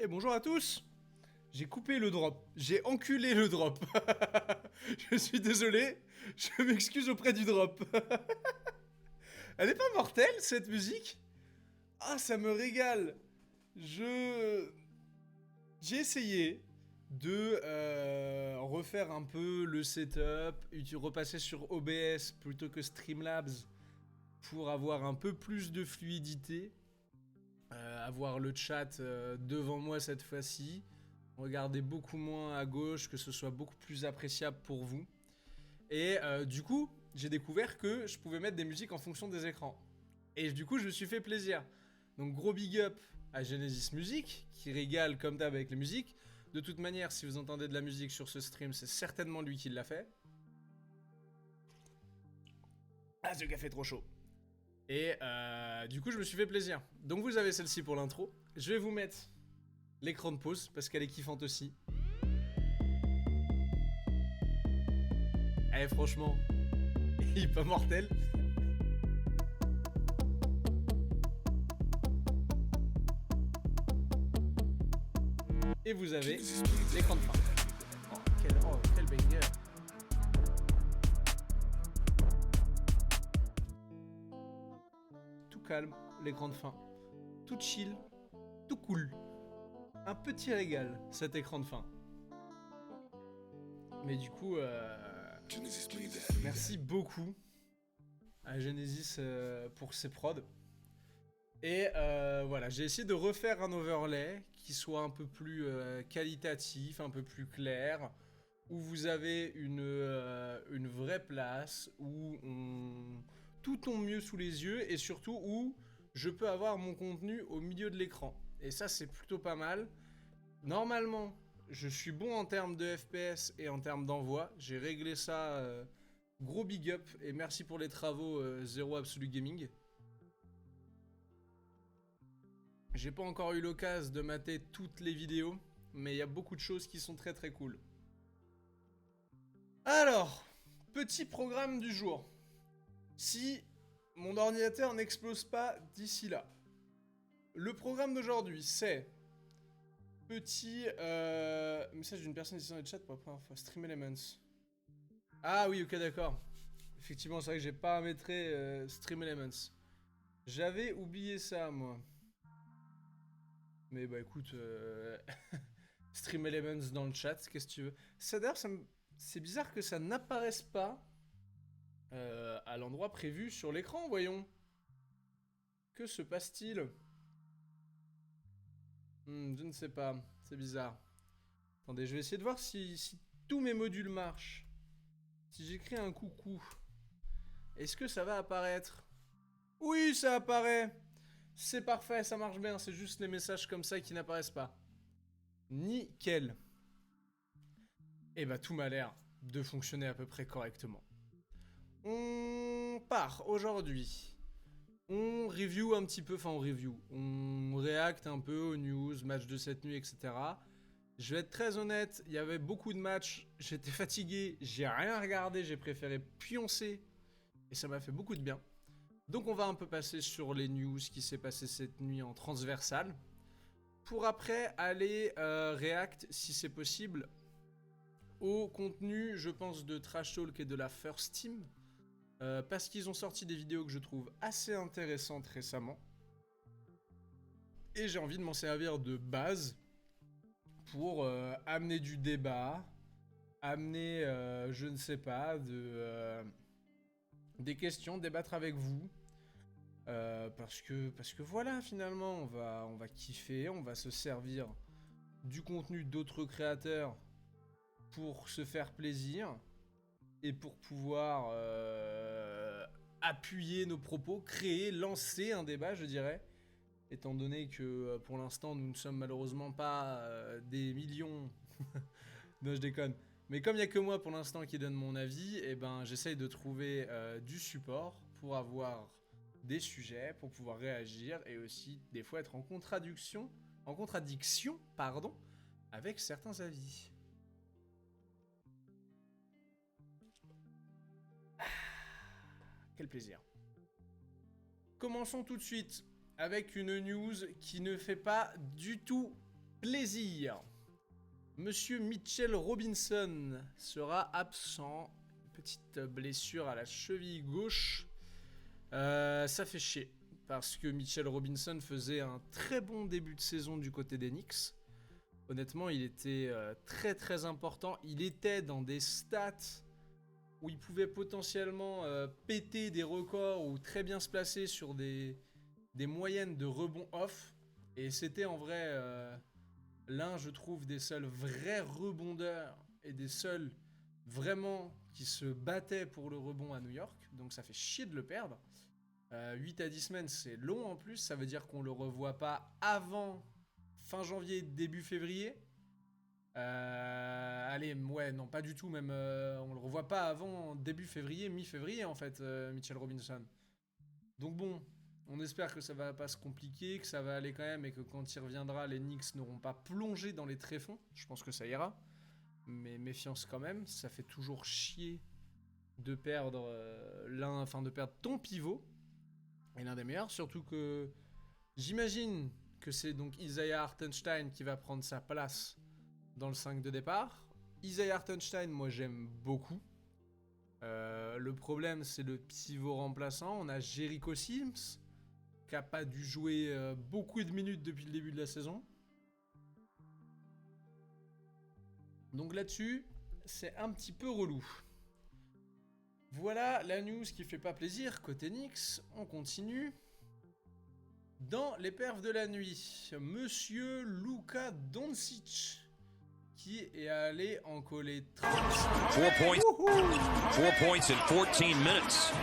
Et bonjour à tous. J'ai coupé le drop. J'ai enculé le drop. Je suis désolé. Je m'excuse auprès du drop. Elle est pas mortelle, cette musique? Ah, ça me régale. J'ai essayé de refaire un peu le setup, repasser sur OBS plutôt que Streamlabs pour avoir un peu plus de fluidité. Avoir le chat devant moi cette fois-ci, regarder beaucoup moins à gauche, que ce soit beaucoup plus appréciable pour vous. Et du coup, j'ai découvert que je pouvais mettre des musiques en fonction des écrans. Et du coup, je me suis fait plaisir. Donc gros big up à Genesis Music, qui régale comme d'hab avec les musiques. De toute manière, si vous entendez de la musique sur ce stream, c'est certainement lui qui l'a fait. Ah, ce café est trop chaud. Et du coup, je me suis fait plaisir. Donc vous avez celle-ci pour l'intro. Je vais vous mettre l'écran de pause, parce qu'elle est kiffante aussi. Eh, franchement, il est pas mortel. Et vous avez l'écran de fin. Oh, quel banger. Tout calme, l'écran de fin. Tout chill, tout cool. Un petit régal, cet écran de fin. Mais du coup, merci beaucoup à Genesis pour ses prods. Et voilà, j'ai essayé de refaire un overlay qui soit un peu plus qualitatif, un peu plus clair, où vous avez une vraie place, où tout tombe mieux sous les yeux, et surtout où je peux avoir mon contenu au milieu de l'écran. Et ça, c'est plutôt pas mal. Normalement, je suis bon en termes de FPS et en termes d'envoi. J'ai réglé ça, gros big up, et merci pour les travaux Zero Absolute Gaming. J'ai pas encore eu l'occasion de mater toutes les vidéos, mais il y a beaucoup de choses qui sont très très cool. Alors, petit programme du jour. Si mon ordinateur n'explose pas d'ici là. Le programme d'aujourd'hui, c'est... Petit message d'une personne ici dans le chat pour la première fois. Stream Elements. Ah oui, ok, d'accord. Effectivement, c'est vrai que j'ai paramétré Stream Elements. J'avais oublié ça, moi. Mais bah écoute, Stream Elements dans le chat, qu'est-ce que tu veux. Ça d'ailleurs, c'est bizarre que ça n'apparaisse pas à l'endroit prévu sur l'écran, voyons. Que se passe-t-il? Je ne sais pas, c'est bizarre. Attendez, je vais essayer de voir si tous mes modules marchent. Si j'écris un coucou, est-ce que ça va apparaître? Oui, ça apparaît. C'est parfait, ça marche bien. C'est juste les messages comme ça qui n'apparaissent pas. Nickel. Et bah tout m'a l'air de fonctionner à peu près correctement. On part aujourd'hui. On review un petit peu, enfin on review. On réacte un peu aux news, matchs de cette nuit, etc. Je vais être très honnête, il y avait beaucoup de matchs, j'étais fatigué, j'ai rien regardé, j'ai préféré pioncer. Et ça m'a fait beaucoup de bien. Donc on va un peu passer sur les news qui s'est passé cette nuit en transversal. Pour après aller react, si c'est possible, au contenu, je pense, de Trash Talk et de la First Team. Parce qu'ils ont sorti des vidéos que je trouve assez intéressantes récemment. Et j'ai envie de m'en servir de base pour amener du débat, amener, je ne sais pas, des questions, débattre avec vous. Parce que voilà, finalement, on va kiffer, on va se servir du contenu d'autres créateurs pour se faire plaisir et pour pouvoir appuyer nos propos, créer, lancer un débat, je dirais. Étant donné que pour l'instant, nous ne sommes malheureusement pas des millions. Non, je déconne. Mais comme il n'y a que moi pour l'instant qui donne mon avis, et ben, j'essaye de trouver du support pour avoir des sujets, pour pouvoir réagir et aussi des fois être en contradiction, pardon, avec certains avis. Quel plaisir. Commençons tout de suite avec une news qui ne fait pas du tout plaisir. Monsieur Mitchell Robinson sera absent. Petite blessure à la cheville gauche. Ça fait chier. Parce que Mitchell Robinson faisait un très bon début de saison du côté des Knicks. Honnêtement, il était très très important. Il était dans des stats où il pouvait potentiellement péter des records ou très bien se placer sur des moyennes de rebond off. Et c'était en vrai l'un, je trouve, des seuls vrais rebondeurs et des seuls vraiment qui se battaient pour le rebond à New York. Donc ça fait chier de le perdre. 8 à 10 semaines, c'est long en plus. Ça veut dire qu'on le revoit pas avant fin janvier, début février. Allez, ouais, non, pas du tout. Même, on le revoit pas avant début février, mi-février en fait, Mitchell Robinson. Donc bon, on espère que ça va pas se compliquer, que ça va aller quand même et que quand il reviendra, les Knicks n'auront pas plongé dans les tréfonds. Je pense que ça ira. Mais méfiance quand même, ça fait toujours chier de perdre de perdre ton pivot et l'un des meilleurs, surtout que j'imagine que c'est donc Isaiah Hartenstein qui va prendre sa place dans le 5 de départ. Isaiah Hartenstein, moi j'aime beaucoup. Le problème, c'est le pivot remplaçant. On a Jericho Sims, qui n'a pas dû jouer beaucoup de minutes depuis le début de la saison. Donc là-dessus, c'est un petit peu relou. Voilà la news qui fait pas plaisir côté Knicks. On continue. Dans les perfs de la nuit, Monsieur Luka Doncic qui est allé en coller 35. 4 points. 4 points in 14 minutes.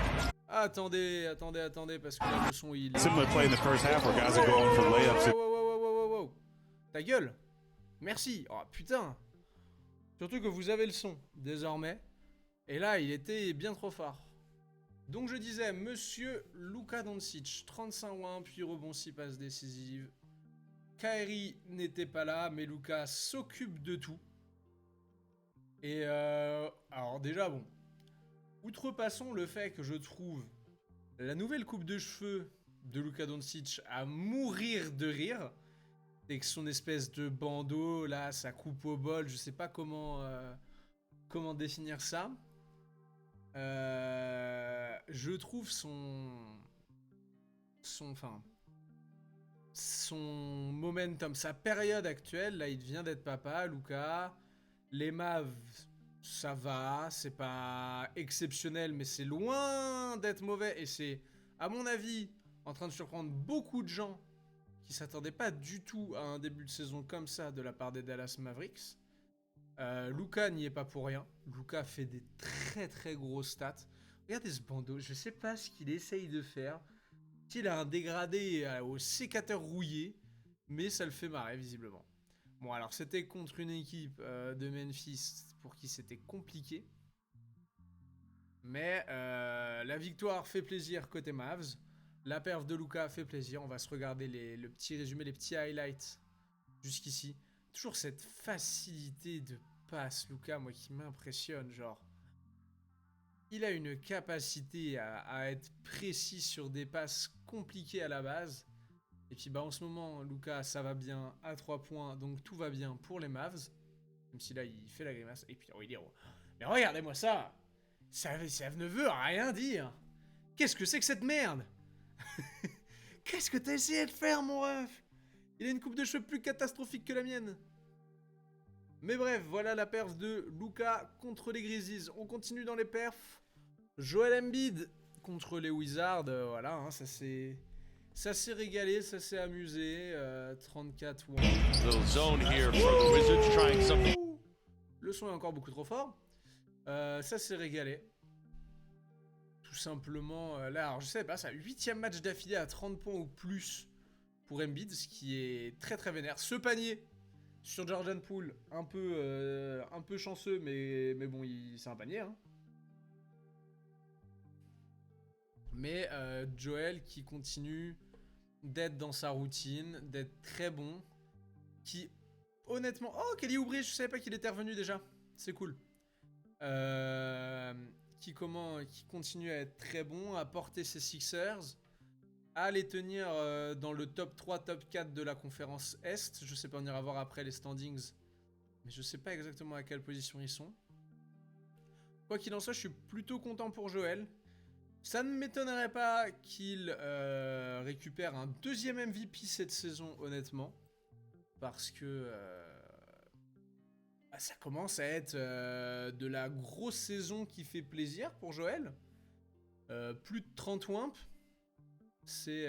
Attendez, parce que là, le son, il est... Similar play in the first half where guys are going for layups. Wow. Ta gueule. Merci. Oh, putain. Surtout que vous avez le son, désormais. Et là, il était bien trop fort. Donc je disais, Monsieur Luka Doncic, 35 points, puis rebond 6 passes décisives. Kyrie n'était pas là, mais Luka s'occupe de tout. Et alors déjà, bon. Outrepassons le fait que je trouve la nouvelle coupe de cheveux de Luka Doncic à mourir de rire. Et que son espèce de bandeau, là, sa coupe au bol, je sais pas comment définir ça. Je trouve son momentum, sa période actuelle. Là, il vient d'être papa, Luka. Les Mavs, ça va, c'est pas exceptionnel, mais c'est loin d'être mauvais. Et c'est, à mon avis, en train de surprendre beaucoup de gens qui s'attendaient pas du tout à un début de saison comme ça de la part des Dallas Mavericks. Luka n'y est pas pour rien. Luka fait des très très gros stats. Regardez ce bandeau, je sais pas ce qu'il essaye de faire. Il a un dégradé au sécateur rouillé, mais ça le fait marrer visiblement. Bon, alors c'était contre une équipe de Memphis pour qui c'était compliqué. Mais la victoire fait plaisir côté Mavs. La perf de Luka fait plaisir. On va se regarder le petit résumé, les petits highlights jusqu'ici. Toujours cette facilité de passe, Luka, moi qui m'impressionne. Genre, il a une capacité à être précis sur des passes compliquées à la base. Et puis bah en ce moment, Luka, ça va bien à 3 points, donc tout va bien pour les Mavs. Même si là, il fait la grimace. Et puis, oh, il dit, oh, mais regardez-moi ça. Ça ne veut rien dire. Qu'est-ce que c'est que cette merde? Qu'est-ce que t'as essayé de faire, mon ref? Il a une coupe de cheveux plus catastrophique que la mienne. Mais bref, voilà la perf de Luka contre les Grizzlies. On continue dans les perfs. Joel Embiid contre les Wizards. Voilà, hein, ça s'est régalé, ça s'est amusé. 34 1. Little zone here for the Wizards trying something. Le son est encore beaucoup trop fort. Ça s'est régalé. Tout simplement, là, alors je sais pas, ça, 8ème match d'affilée à 30 points ou plus pour Embiid, ce qui est très très vénère. Ce panier sur Jordan Poole, un peu chanceux, mais bon, c'est un panier. Hein. Mais Joel qui continue d'être dans sa routine, d'être très bon, qui honnêtement... Oh, Kelly Oubre, je savais pas qu'il était revenu déjà, c'est cool. Qui continue à être très bon, à porter ses Sixers, à les tenir dans le top 3, top 4 de la conférence Est. Je sais pas, on ira voir après les standings, mais je sais pas exactement à quelle position ils sont. Quoi qu'il en soit, je suis plutôt content pour Joel. Ça ne m'étonnerait pas qu'il récupère un 2e MVP cette saison, honnêtement. Parce que ça commence à être de la grosse saison qui fait plaisir pour Joel. Plus de 30 wimps. C'est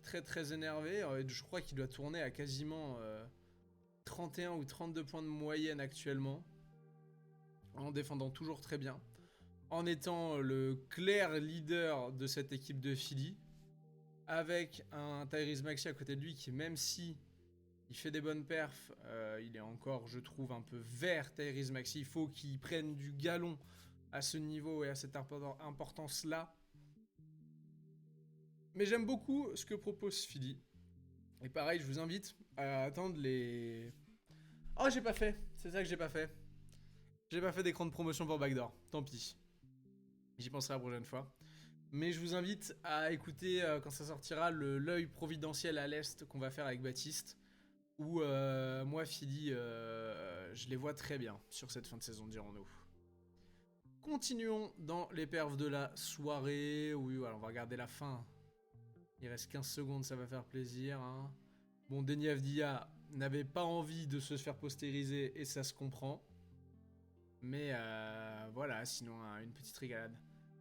très très énervé. Je crois qu'il doit tourner à quasiment 31 ou 32 points de moyenne actuellement. En défendant toujours très bien. En étant le clair leader de cette équipe de Philly, avec un Tyrese Maxey à côté de lui qui, même si il fait des bonnes perfs, il est encore, je trouve, un peu vert, Tyrese Maxey. Il faut qu'il prenne du galon à ce niveau et à cette importance-là. Mais j'aime beaucoup ce que propose Philly. Et pareil, je vous invite à attendre les... Oh, j'ai pas fait. C'est ça que j'ai pas fait. J'ai pas fait d'écran de promotion pour Backdoor. Tant pis. J'y penserai la prochaine fois. Mais je vous invite à écouter quand ça sortira l'œil providentiel à l'Est qu'on va faire avec Baptiste. Où moi, Philly, je les vois très bien sur cette fin de saison, dirons-nous. Continuons dans les perfs de la soirée. Oui, voilà, on va regarder la fin. Il reste 15 secondes, ça va faire plaisir. Hein. Bon, Deni Avdija n'avait pas envie de se faire postériser et ça se comprend. Mais voilà, sinon une petite régalade.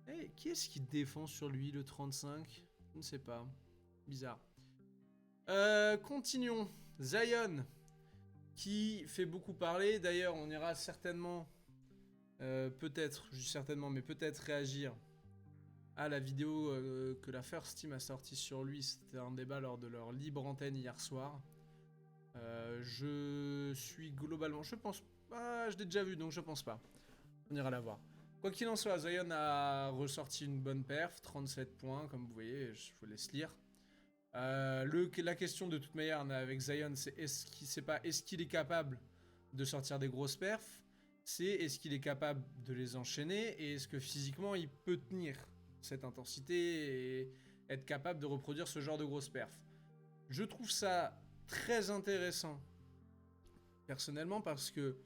Hey, qui est-ce qui défend sur lui, le 35? Je ne sais pas. Bizarre. Continuons. Zion, qui fait beaucoup parler. D'ailleurs, on ira certainement, peut-être, je dis certainement, mais peut-être réagir à la vidéo que la First Team a sortie sur lui. C'était un débat lors de leur libre antenne hier soir. Je suis globalement, je pense pas, je l'ai déjà vu, donc je pense pas. On ira la voir. Quoi qu'il en soit, Zion a ressorti une bonne perf, 37 points, comme vous voyez, je vous laisse lire. La question de toute manière avec Zion, c'est est-ce qu'il est capable de sortir des grosses perfs? C'est est-ce qu'il est capable de les enchaîner? Et est-ce que physiquement il peut tenir cette intensité et être capable de reproduire ce genre de grosses perfs? Je trouve ça très intéressant, personnellement, parce que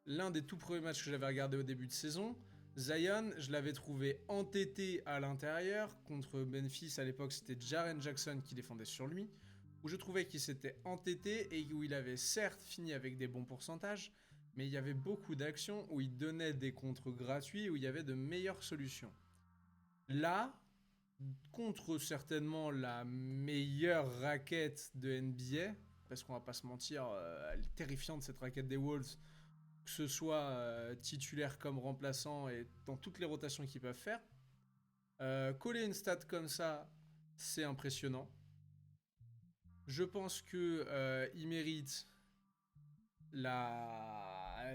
l'un des tout premiers matchs que j'avais regardé au début de saison, Zion, je l'avais trouvé entêté à l'intérieur. Contre Memphis, à l'époque, c'était Jaren Jackson qui défendait sur lui. Où je trouvais qu'il s'était entêté et où il avait certes fini avec des bons pourcentages, mais il y avait beaucoup d'actions où il donnait des contres gratuits, où il y avait de meilleures solutions. Là, contre certainement la meilleure raquette de NBA, parce qu'on va pas se mentir, elle est terrifiante cette raquette des Wolves, que ce soit titulaire comme remplaçant et dans toutes les rotations qu'ils peuvent faire. Coller une stat comme ça, c'est impressionnant. Je pense que il mérite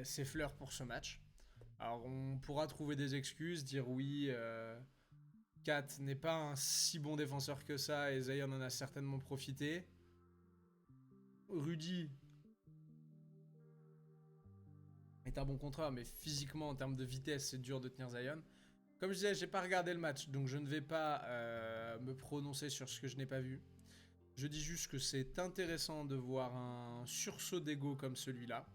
ses fleurs pour ce match. Alors on pourra trouver des excuses, dire oui, Kat n'est pas un si bon défenseur que ça et Zion en a certainement profité. Rudy est un bon contreur, mais physiquement en termes de vitesse, c'est dur de tenir Zion. Comme je disais, j'ai pas regardé le match, donc je ne vais pas me prononcer sur ce que je n'ai pas vu. Je dis juste que c'est intéressant de voir un sursaut d'ego comme celui-là,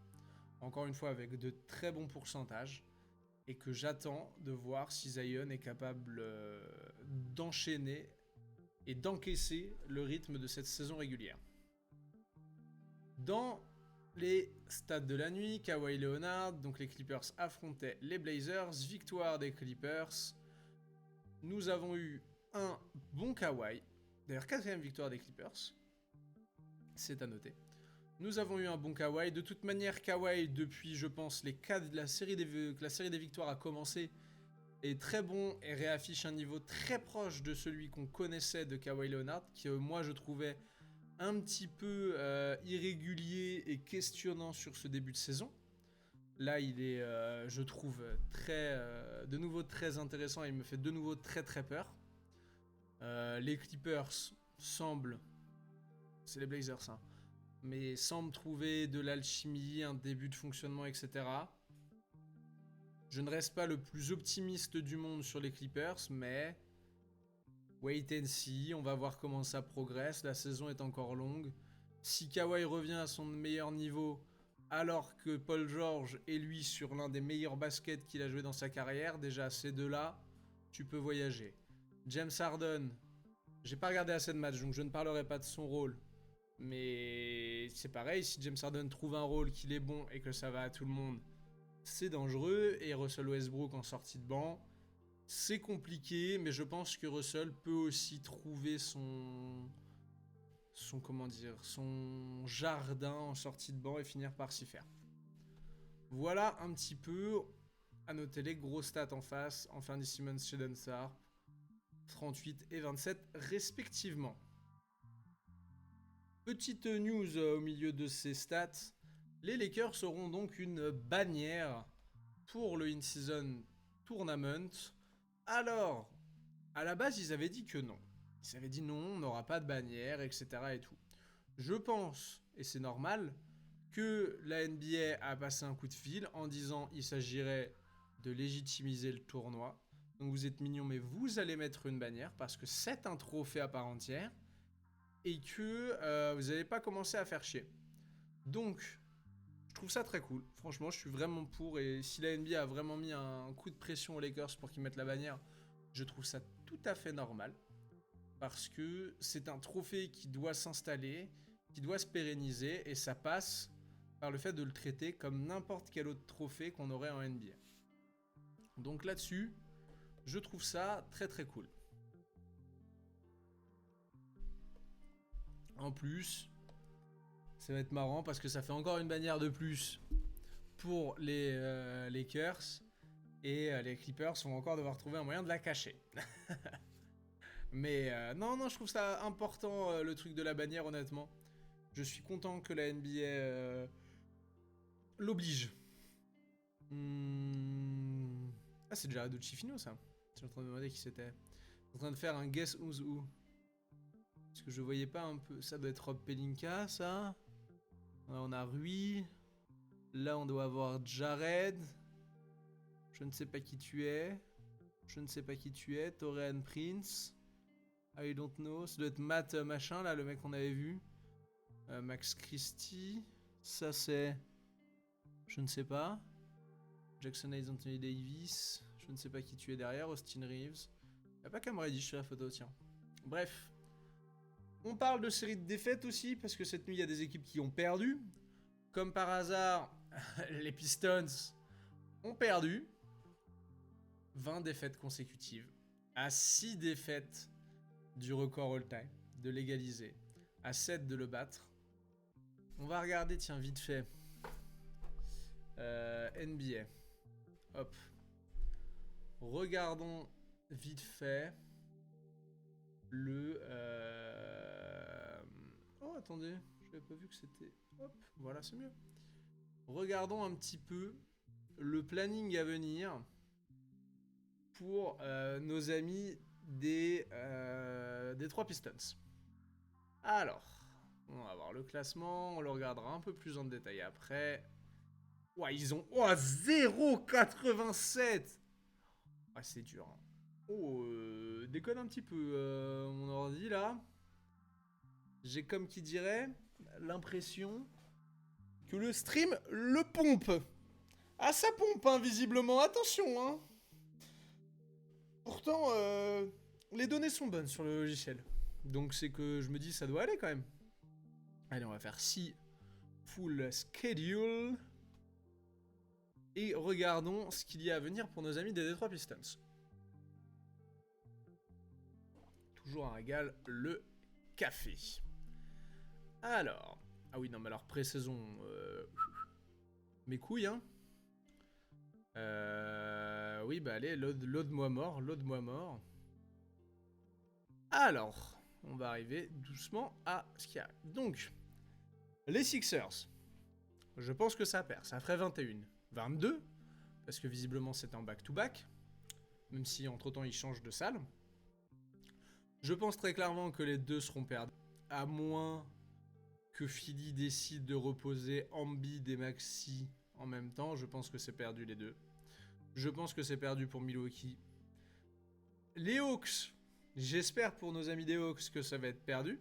encore une fois avec de très bons pourcentages, et que j'attends de voir si Zion est capable d'enchaîner et d'encaisser le rythme de cette saison régulière. Dans les stades de la nuit, Kawhi Leonard, donc les Clippers affrontaient les Blazers, victoire des Clippers. Nous avons eu un bon Kawhi, d'ailleurs 4ème victoire des Clippers, c'est à noter. Nous avons eu un bon Kawhi. De toute manière, Kawhi, depuis, je pense, la série des victoires a commencé, est très bon et réaffiche un niveau très proche de celui qu'on connaissait de Kawhi Leonard, que moi je trouvais un petit peu irrégulier et questionnant sur ce début de saison. Là, il est, je trouve, de nouveau très intéressant et il me fait de nouveau très très peur. Les Clippers semblent... C'est les Blazers, hein. Mais semblent trouver de l'alchimie, un début de fonctionnement, etc. Je ne reste pas le plus optimiste du monde sur les Clippers, mais wait and see, on va voir comment ça progresse, la saison est encore longue. Si Kawhi revient à son meilleur niveau, alors que Paul George est lui sur l'un des meilleurs baskets qu'il a joué dans sa carrière, déjà ces deux-là, tu peux voyager. James Harden, j'ai pas regardé assez de matchs, donc je ne parlerai pas de son rôle. Mais c'est pareil, si James Harden trouve un rôle qu'il est bon et que ça va à tout le monde, c'est dangereux. Et Russell Westbrook en sortie de banc, c'est compliqué, mais je pense que Russell peut aussi trouver son jardin en sortie de banc et finir par s'y faire. Voilà un petit peu, à noter les gros stats en face, Anthony Simons, Shaedon Sharpe, 38 et 27 respectivement. Petite news au milieu de ces stats, les Lakers auront donc une bannière pour le In-Season Tournament. Alors, à la base, ils avaient dit que non. Ils avaient dit non, on n'aura pas de bannière, etc. et tout. Je pense, et c'est normal, que la NBA a passé un coup de fil en disant qu'il s'agirait de légitimiser le tournoi. Donc vous êtes mignons, mais vous allez mettre une bannière parce que c'est un trophée à part entière. Et que vous n'allez pas commencer à faire chier. Donc, je trouve ça très cool. Franchement, je suis vraiment pour. Et si la NBA a vraiment mis un coup de pression aux Lakers pour qu'ils mettent la bannière, je trouve ça tout à fait normal. Parce que c'est un trophée qui doit s'installer, qui doit se pérenniser. Et ça passe par le fait de le traiter comme n'importe quel autre trophée qu'on aurait en NBA. Donc là-dessus, je trouve ça très très cool. En plus, ça va être marrant parce que ça fait encore une bannière de plus pour les Lakers. Et les Clippers vont encore devoir trouver un moyen de la cacher. Mais non, je trouve ça important le truc de la bannière, honnêtement. Je suis content que la NBA l'oblige. Ah, c'est déjà Aducci Fino, ça. Je suis en train de me demander qui c'était. En train de faire un Guess Who's Who. Parce que je voyais pas un peu... Ça doit être Rob Pelinka, ça. Là, on a Rui. Là, on doit avoir Jared. Je ne sais pas qui tu es. Je ne sais pas qui tu es. Taurean Prince. I don't know. Ça doit être Matt machin, là, le mec qu'on avait vu. Max Christie. Ça, c'est... Je ne sais pas. Jackson Hayes, Anthony Davis. Je ne sais pas qui tu es derrière. Austin Reeves. Il n'y a pas Cam Reddish sur la photo, tiens. Bref. On parle de série de défaites aussi, parce que cette nuit, il y a des équipes qui ont perdu. Comme par hasard, les Pistons ont perdu. 20 défaites consécutives. À 6 défaites du record all-time, de l'égaliser. À 7 de le battre. On va regarder, tiens, vite fait. NBA. Hop. Regardons vite fait le... Oh, attendez, j'avais pas vu que c'était... Hop, voilà, c'est mieux. Regardons un petit peu le planning à venir pour nos amis des 3 Pistons. Alors, on va voir le classement, on le regardera un peu plus en détail après. Ouais, ils ont 0,87. Ah, c'est dur. Hein. Oh, déconne un petit peu mon ordi là. J'ai comme qui dirait l'impression que le stream le pompe. Ah, ça pompe, hein, visiblement. Attention, hein. Pourtant, les données sont bonnes sur le logiciel. Donc c'est que je me dis ça doit aller quand même. Allez, on va faire 6 full schedule. Et regardons ce qu'il y a à venir pour nos amis des Detroit Pistons. Toujours un régal, le café. Alors, ah oui, non, mais alors pré-saison, mes couilles, hein. Oui, bah allez, load-moi mort. Alors, on va arriver doucement à ce qu'il y a. Donc, les Sixers, je pense que ça perd. Ça ferait 21. 22, parce que visiblement c'était en back-to-back, même si entre-temps ils changent de salle. Je pense très clairement que les deux seront perdus, à moins que Philly décide de reposer Embiid et Maxey en même temps. Je pense que c'est perdu les deux. Je pense que c'est perdu pour Milwaukee. Les Hawks, j'espère pour nos amis des Hawks que ça va être perdu.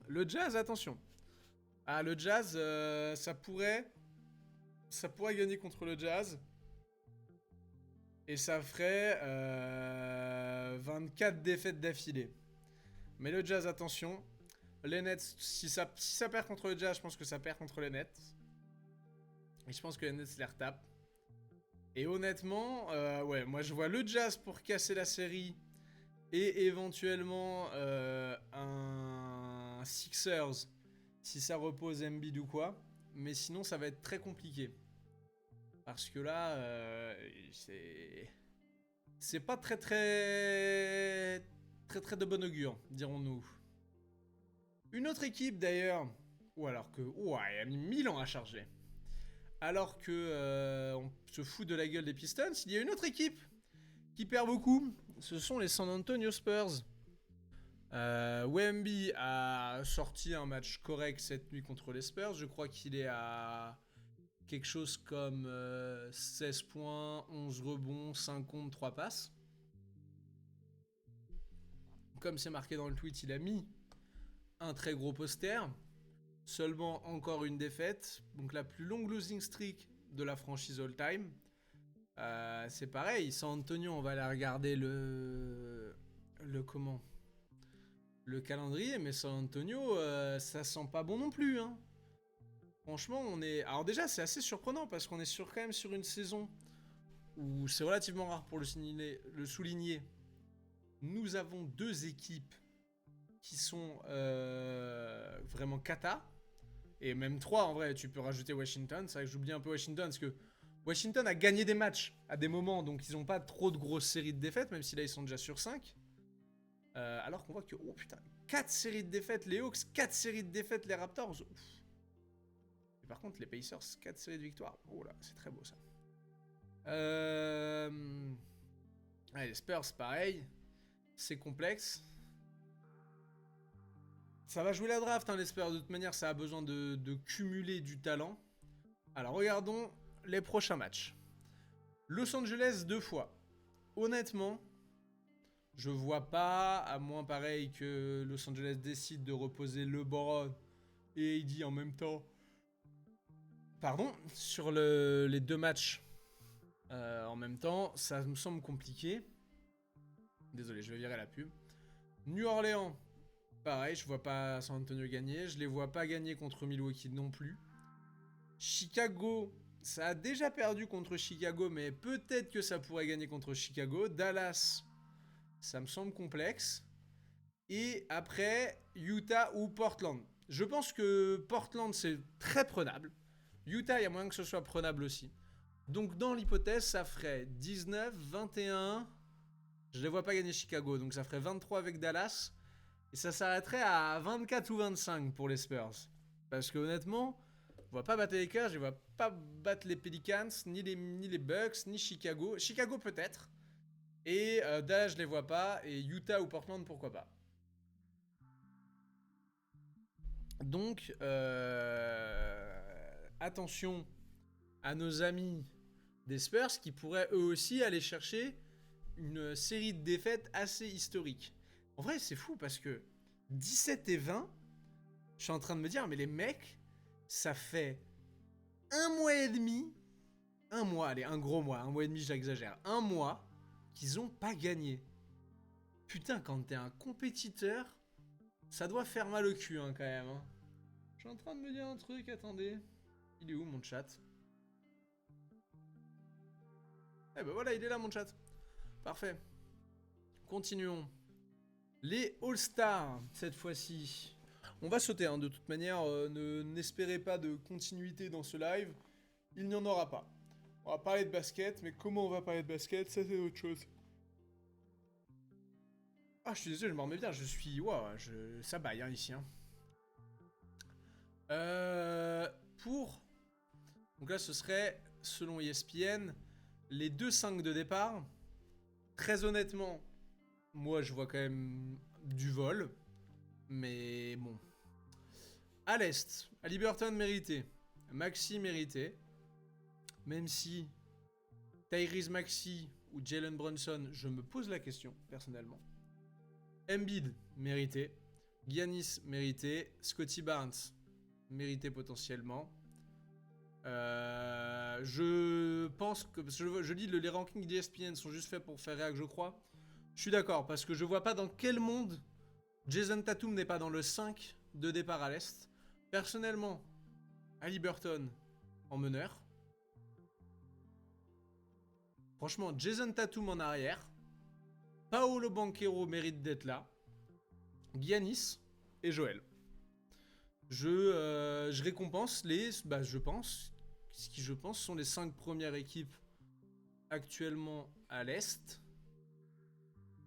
Le Jazz, attention. Ah, le Jazz, ça pourrait gagner contre le Jazz. Et ça ferait 24 défaites d'affilée. Mais le Jazz, attention. Les Nets, si ça perd contre le Jazz, je pense que ça perd contre les Nets. Et je pense que les Nets les retapent. Et honnêtement, ouais, moi je vois le Jazz pour casser la série. Et éventuellement un Sixers si ça repose Embiid ou quoi. Mais sinon, ça va être très compliqué. Parce que là, c'est pas très de bon augure, dirons-nous. Une autre équipe d'ailleurs, ou alors que, ouais, elle a mis 1000 ans à charger. Alors que on se fout de la gueule des Pistons, il y a une autre équipe qui perd beaucoup. Ce sont les San Antonio Spurs. Wemby a sorti un match correct cette nuit contre les Spurs. Je crois qu'il est à quelque chose comme 16 points, 11 rebonds, 5 comptes, 3 passes. Comme c'est marqué dans le tweet, il a mis un très gros poster. Seulement encore une défaite. Donc la plus longue losing streak de la franchise all-time. C'est pareil, San Antonio, on va aller regarder le calendrier, mais San Antonio, ça sent pas bon non plus, hein. Franchement, on est... Alors déjà, c'est assez surprenant, parce qu'on est quand même sur une saison où c'est relativement rare pour le souligner. Nous avons 2 équipes qui sont vraiment cata, et même 3 en vrai, tu peux rajouter Washington. C'est vrai que j'oublie un peu Washington, parce que Washington a gagné des matchs à des moments, donc ils n'ont pas trop de grosses séries de défaites, même si là ils sont déjà sur 5. Alors qu'on voit que, oh putain, 4 séries de défaites les Hawks, 4 séries de défaites les Raptors. Ouf. Et par contre, les Pacers, 4 séries de victoires. Oh là, c'est très beau ça. Allez, les Spurs, pareil. C'est complexe. Ça va jouer la draft, hein, les Spurs. De toute manière, ça a besoin de cumuler du talent. Alors, regardons les prochains matchs. Los Angeles 2 fois. Honnêtement, je vois pas, à moins pareil que Los Angeles décide de reposer LeBron et AD en même temps. Pardon, sur les 2 matchs En même temps, ça me semble compliqué. Désolé, je vais virer la pub. New Orleans, pareil, je vois pas San Antonio gagner. Je les vois pas gagner contre Milwaukee non plus. Chicago, ça a déjà perdu contre Chicago, mais peut-être que ça pourrait gagner contre Chicago. Dallas, ça me semble complexe. Et après, Utah ou Portland. Je pense que Portland, c'est très prenable. Utah, il y a moyen que ce soit prenable aussi. Donc, dans l'hypothèse, ça ferait 19, 21. Je les vois pas gagner Chicago, donc ça ferait 23 avec Dallas. Et ça s'arrêterait à 24 ou 25 pour les Spurs. Parce que honnêtement, je vois pas battre les Lakers, je vois pas battre les Pelicans, ni les Bucks, ni Chicago. Chicago peut-être. Et Dallas, je les vois pas. Et Utah ou Portland, pourquoi pas. Donc, attention à nos amis des Spurs qui pourraient eux aussi aller chercher une série de défaites assez historique. En vrai, c'est fou parce que 17 et 20, je suis en train de me dire, mais les mecs, ça fait un mois et demi, un gros mois, un mois et demi, j'exagère, un mois qu'ils ont pas gagné. Putain, quand t'es un compétiteur, ça doit faire mal au cul, hein, quand même. Hein. Je suis en train de me dire un truc, attendez. Il est où, mon chat? Eh ben voilà, il est là, mon chat. Parfait. Continuons. Les All-Stars, cette fois-ci. On va sauter, hein, de toute manière. N'espérez pas de continuité dans ce live. Il n'y en aura pas. On va parler de basket, mais comment on va parler de basket, ça c'est autre chose. Ah, je suis désolé, je m'en remets bien. Je suis... Waouh, ça baille, hein, ici. Hein. Pour... Donc là, ce serait, selon ESPN, les 2-5 de départ. Très honnêtement, moi, je vois quand même du vol. Mais bon. À l'Est, Haliburton mérité. Maxi mérité. Même si Tyrese Maxey ou Jalen Brunson, je me pose la question, personnellement. Embiid, mérité. Giannis, mérité. Scottie Barnes, mérité potentiellement. Je pense que... Parce que je dis les rankings d'ESPN sont juste faits pour faire réac, je crois. Je suis d'accord, parce que je vois pas dans quel monde Jason Tatum n'est pas dans le 5 de départ à l'Est. Personnellement, Haliburton en meneur. Franchement, Jason Tatum en arrière. Paolo Banchero mérite d'être là. Giannis et Joel. Je récompense les... Bah, je pense... Ce qui, je pense, sont les 5 premières équipes actuellement à l'Est.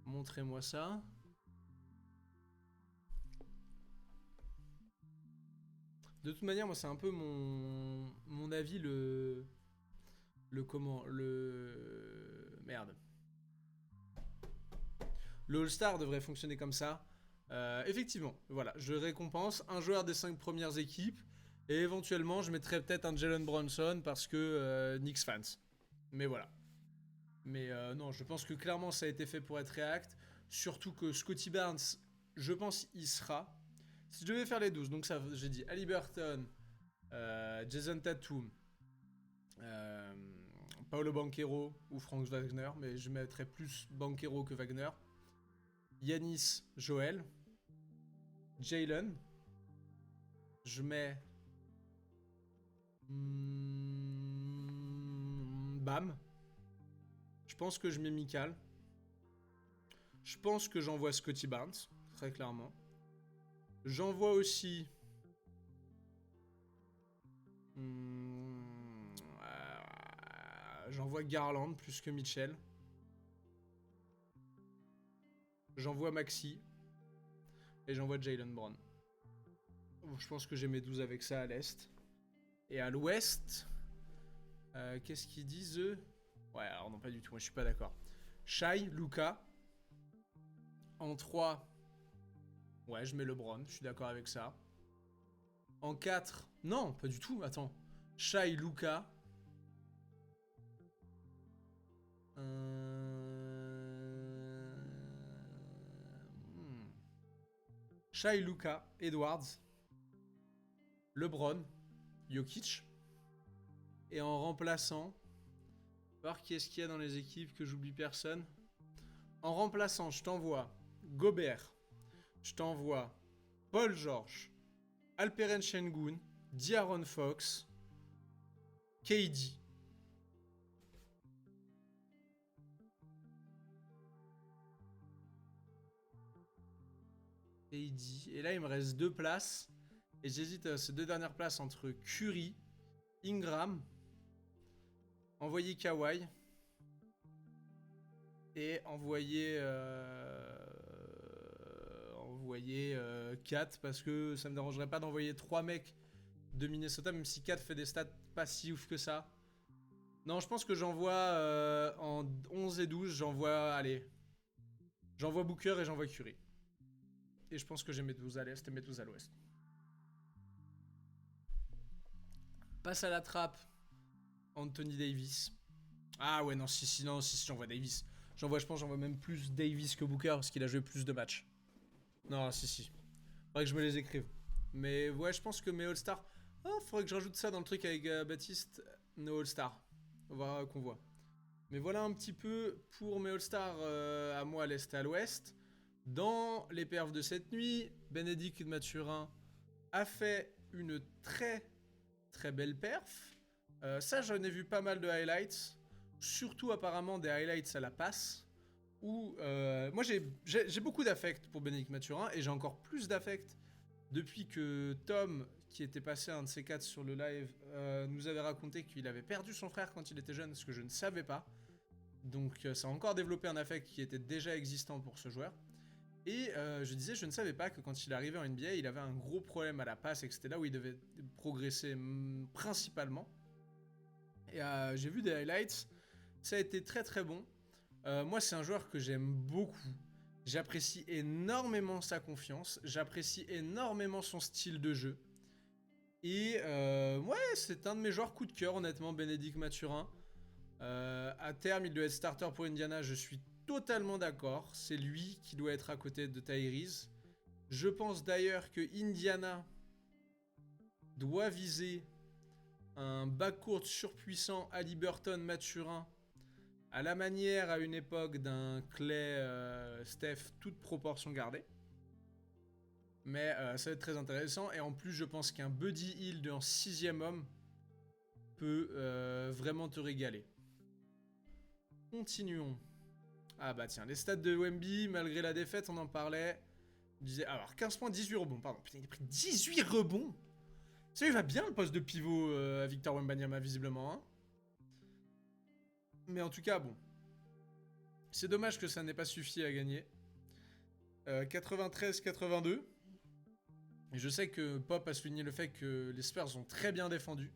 Montrez-moi ça. De toute manière, moi, c'est un peu mon avis, le comment... Merde. Le All-Star devrait fonctionner comme ça. Effectivement, voilà, je récompense un joueur des 5 premières équipes et éventuellement je mettrais peut-être un Jalen Brunson parce que Knicks fans. Mais voilà. Mais non, je pense que clairement ça a été fait pour être React. Surtout que Scottie Barnes, je pense il sera. Si je devais faire les 12, donc ça, j'ai dit Haliburton, Jason Tatum, Paolo Banchero ou Franz Wagner, mais je mettrais plus Banchero que Wagner. Giannis, Joel, Jalen, je mets Bam. Je pense que je mets Mikal. Je pense que j'envoie Scottie Barnes, très clairement. J'envoie aussi j'envoie Garland plus que Mitchell. J'envoie Maxi. Et j'envoie Jalen Brown. Je pense que j'ai mes 12 avec ça à l'Est. Et à l'Ouest, qu'est-ce qu'ils disent eux? Ouais, alors non, pas du tout, moi je suis pas d'accord. Shai, Luka. En 3, ouais, je mets LeBron, je suis d'accord avec ça. En 4, non, pas du tout, attends. Shai, Luka. Shai, Luka, Edwards, LeBron, Jokic. Et en remplaçant, Voir qui est-ce qu'il y a dans les équipes, que j'oublie personne. En remplaçant, je t'envoie Gobert. Je t'envoie Paul George, Alperen Şengün, De'Aaron Fox, KD. KD. Et là, il me reste 2 places. Et j'hésite à ces 2 dernières places entre Curry, Ingram, envoyer Kawhi et envoyer Kat, parce que ça me dérangerait pas d'envoyer 3 mecs de Minnesota, même si Kat fait des stats pas si ouf que ça. Non, je pense que j'envoie en 11 et 12, j'envoie Booker et j'envoie Curry. Et je pense que j'ai mes 12 à l'est et mes 12 à l'ouest. Passe à la trappe, Anthony Davis. Ah ouais, non, si, j'envoie Davis. Je pense que j'envoie même plus Davis que Booker parce qu'il a joué plus de matchs. Non, si. Faudrait que je me les écrive. Mais ouais, je pense que mes All-Stars... Oh, faudrait que je rajoute ça dans le truc avec Baptiste. Nos All-Stars. On va qu'on voit. Mais voilà un petit peu pour mes All-Stars à moi à l'Est et à l'Ouest. Dans les perfs de cette nuit, Bénédicte Mathurin a fait une très belle perf. Ça, j'en ai vu pas mal de highlights. Surtout apparemment des highlights à la passe. Où moi j'ai beaucoup d'affect pour Bénédicte Mathurin. Et j'ai encore plus d'affect depuis que Tom, qui était passé un de ces 4 sur le live, nous avait raconté qu'il avait perdu son frère quand il était jeune, ce que je ne savais pas. Donc ça a encore développé un affect qui était déjà existant pour ce joueur. Et je disais, je ne savais pas que quand il arrivait en NBA, il avait un gros problème à la passe et que c'était là où il devait progresser principalement. Et j'ai vu des highlights, ça a été très bon. Moi, c'est un joueur que j'aime beaucoup. J'apprécie énormément sa confiance, j'apprécie énormément son style de jeu. Et ouais, c'est un de mes joueurs coup de cœur, honnêtement, Bénédicte Mathurin. À terme, il doit être starter pour Indiana, je suis totalement d'accord. C'est lui qui doit être à côté de Tyrese. Je pense d'ailleurs que Indiana doit viser un backcourt surpuissant Haliburton Mathurin à la manière à une époque d'un Clay Steph, toute proportion gardée. Mais ça va être très intéressant. Et en plus, je pense qu'un Buddy Hield en 6ème homme peut vraiment te régaler. Continuons. Ah bah tiens, les stats de Wemby, malgré la défaite, on en parlait. On disait, alors 15 points, 18 rebonds, pardon. Putain, il a pris 18 rebonds. Ça lui va bien le poste de pivot à Victor Wembanyama, visiblement. Hein. Mais en tout cas, bon. C'est dommage que ça n'ait pas suffi à gagner. 93-82. Et je sais que Pop a souligné le fait que les Spurs ont très bien défendu.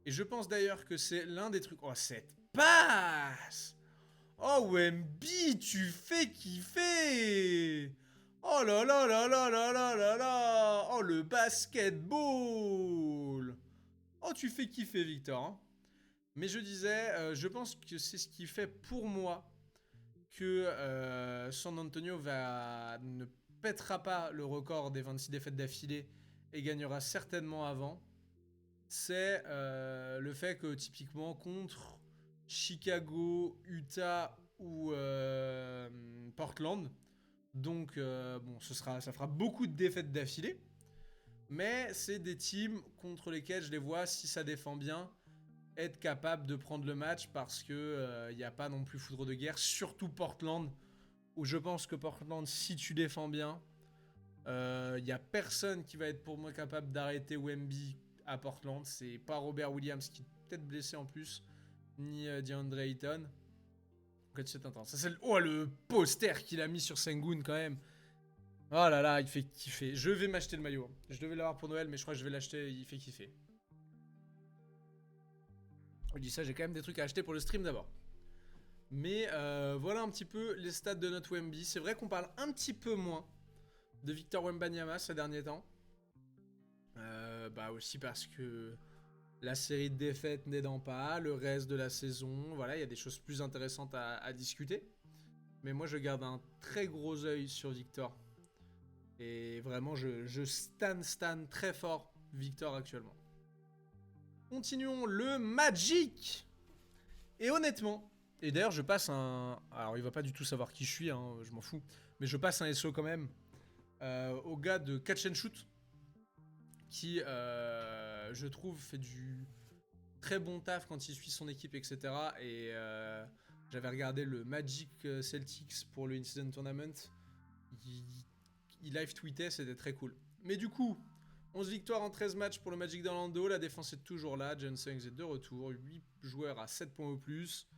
Et je pense d'ailleurs que c'est l'un des trucs... Oh, cette passe! Oh, Wemby, tu fais kiffer! Oh là là là là là là là là! Oh, le basketball! Oh, tu fais kiffer, Victor. Hein. Mais je disais, je pense que c'est ce qui fait pour moi que San Antonio ne pètera pas le record des 26 défaites d'affilée et gagnera certainement avant. C'est le fait que typiquement contre Chicago, Utah ou Portland, donc bon, ça fera beaucoup de défaites d'affilée, mais c'est des teams contre lesquels je les vois, si ça défend bien, être capable de prendre le match parce que y a pas non plus foudre de guerre, surtout Portland, où je pense que Portland, si tu défends bien, y a personne qui va être pour moi capable d'arrêter Wemby à Portland. C'est pas Robert Williams qui est peut-être blessé en plus, ni DeAndre Ayton. Donc c'est intense. Ça, c'est le poster qu'il a mis sur Sengun quand même. Oh là là, il fait kiffer. Je vais m'acheter le maillot. Je devais l'avoir pour Noël, mais je crois que je vais l'acheter. Il fait kiffer. Je dis ça, j'ai quand même des trucs à acheter pour le stream d'abord. Mais voilà un petit peu les stats de notre Wemby. C'est vrai qu'on parle un petit peu moins de Victor Wembanyama ces derniers temps. Bah aussi parce que la série de défaites n'aidant pas, le reste de la saison, voilà, il y a des choses plus intéressantes à discuter. Mais moi, je garde un très gros œil sur Victor. Et vraiment, je stan très fort Victor actuellement. Continuons, le Magic Et honnêtement, et d'ailleurs je passe un... Alors il va pas du tout savoir qui je suis, hein, je m'en fous. Mais je passe un SO quand même au gars de Catch and Shoot. Qui, je trouve, fait du très bon taf quand il suit son équipe, etc. Et j'avais regardé le Magic Celtics pour le Incident Tournament. Il live tweetait, c'était très cool. Mais du coup, 11 victoires en 13 matchs pour le Magic d'Orlando. La défense est toujours là. John Suggs est de retour. 8 joueurs à 7 points au plus.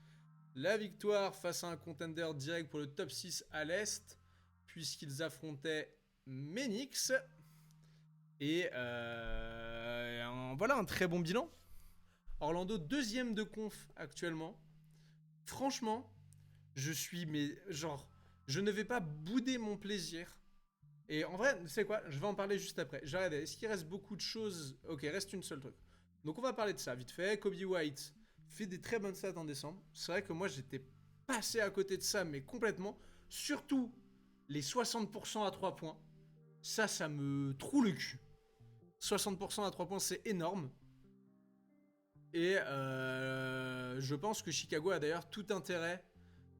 La victoire face à un contender direct pour le top 6 à l'Est, puisqu'ils affrontaient Menix. Et voilà un très bon bilan. Orlando, deuxième de conf actuellement. Franchement, je suis, mais genre, je ne vais pas bouder mon plaisir. Et en vrai, tu sais quoi, je vais en parler juste après. J'ai regardé, est-ce qu'il reste beaucoup de choses? Ok, reste une seule truc. Donc on va parler de ça vite fait. Kobe White fait des très bonnes stats en décembre. C'est vrai que moi j'étais passé à côté de ça, mais complètement. Surtout les 60% à 3 points. Ça me troue le cul. 60% à 3 points, c'est énorme. Et je pense que Chicago a d'ailleurs tout intérêt,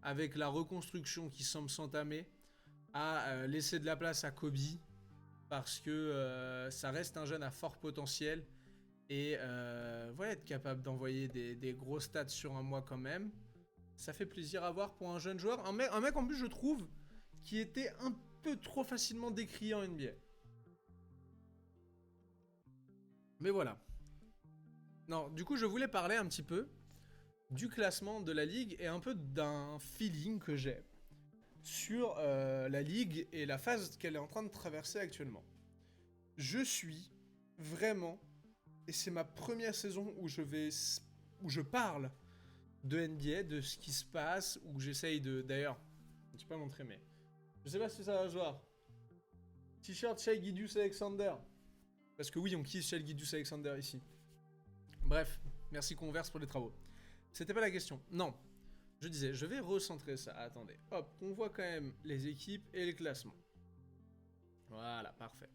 avec la reconstruction qui semble s'entamer, à laisser de la place à Kobe, parce que ça reste un jeune à fort potentiel. Et voilà, être capable d'envoyer des gros stats sur un mois quand même, ça fait plaisir à voir pour un jeune joueur. Un mec en plus, je trouve, qui était un peu trop facilement décrié en NBA. Mais voilà. Non, du coup, je voulais parler un petit peu du classement de la Ligue et un peu d'un feeling que j'ai sur la Ligue et la phase qu'elle est en train de traverser actuellement. Je suis vraiment, et c'est ma première saison où je parle de NBA, de ce qui se passe, où j'essaye de... D'ailleurs, je ne vais pas montrer, mais je sais pas si ça va se voir. T-shirt Shai Gilgeous-Alexander. Parce que oui, on kiffe Shai Gilgeous-Alexander ici. Bref, merci Converse pour les travaux. C'était pas la question. Non, je disais, je vais recentrer ça. Attendez, hop, on voit quand même les équipes et les classements. Voilà, parfait.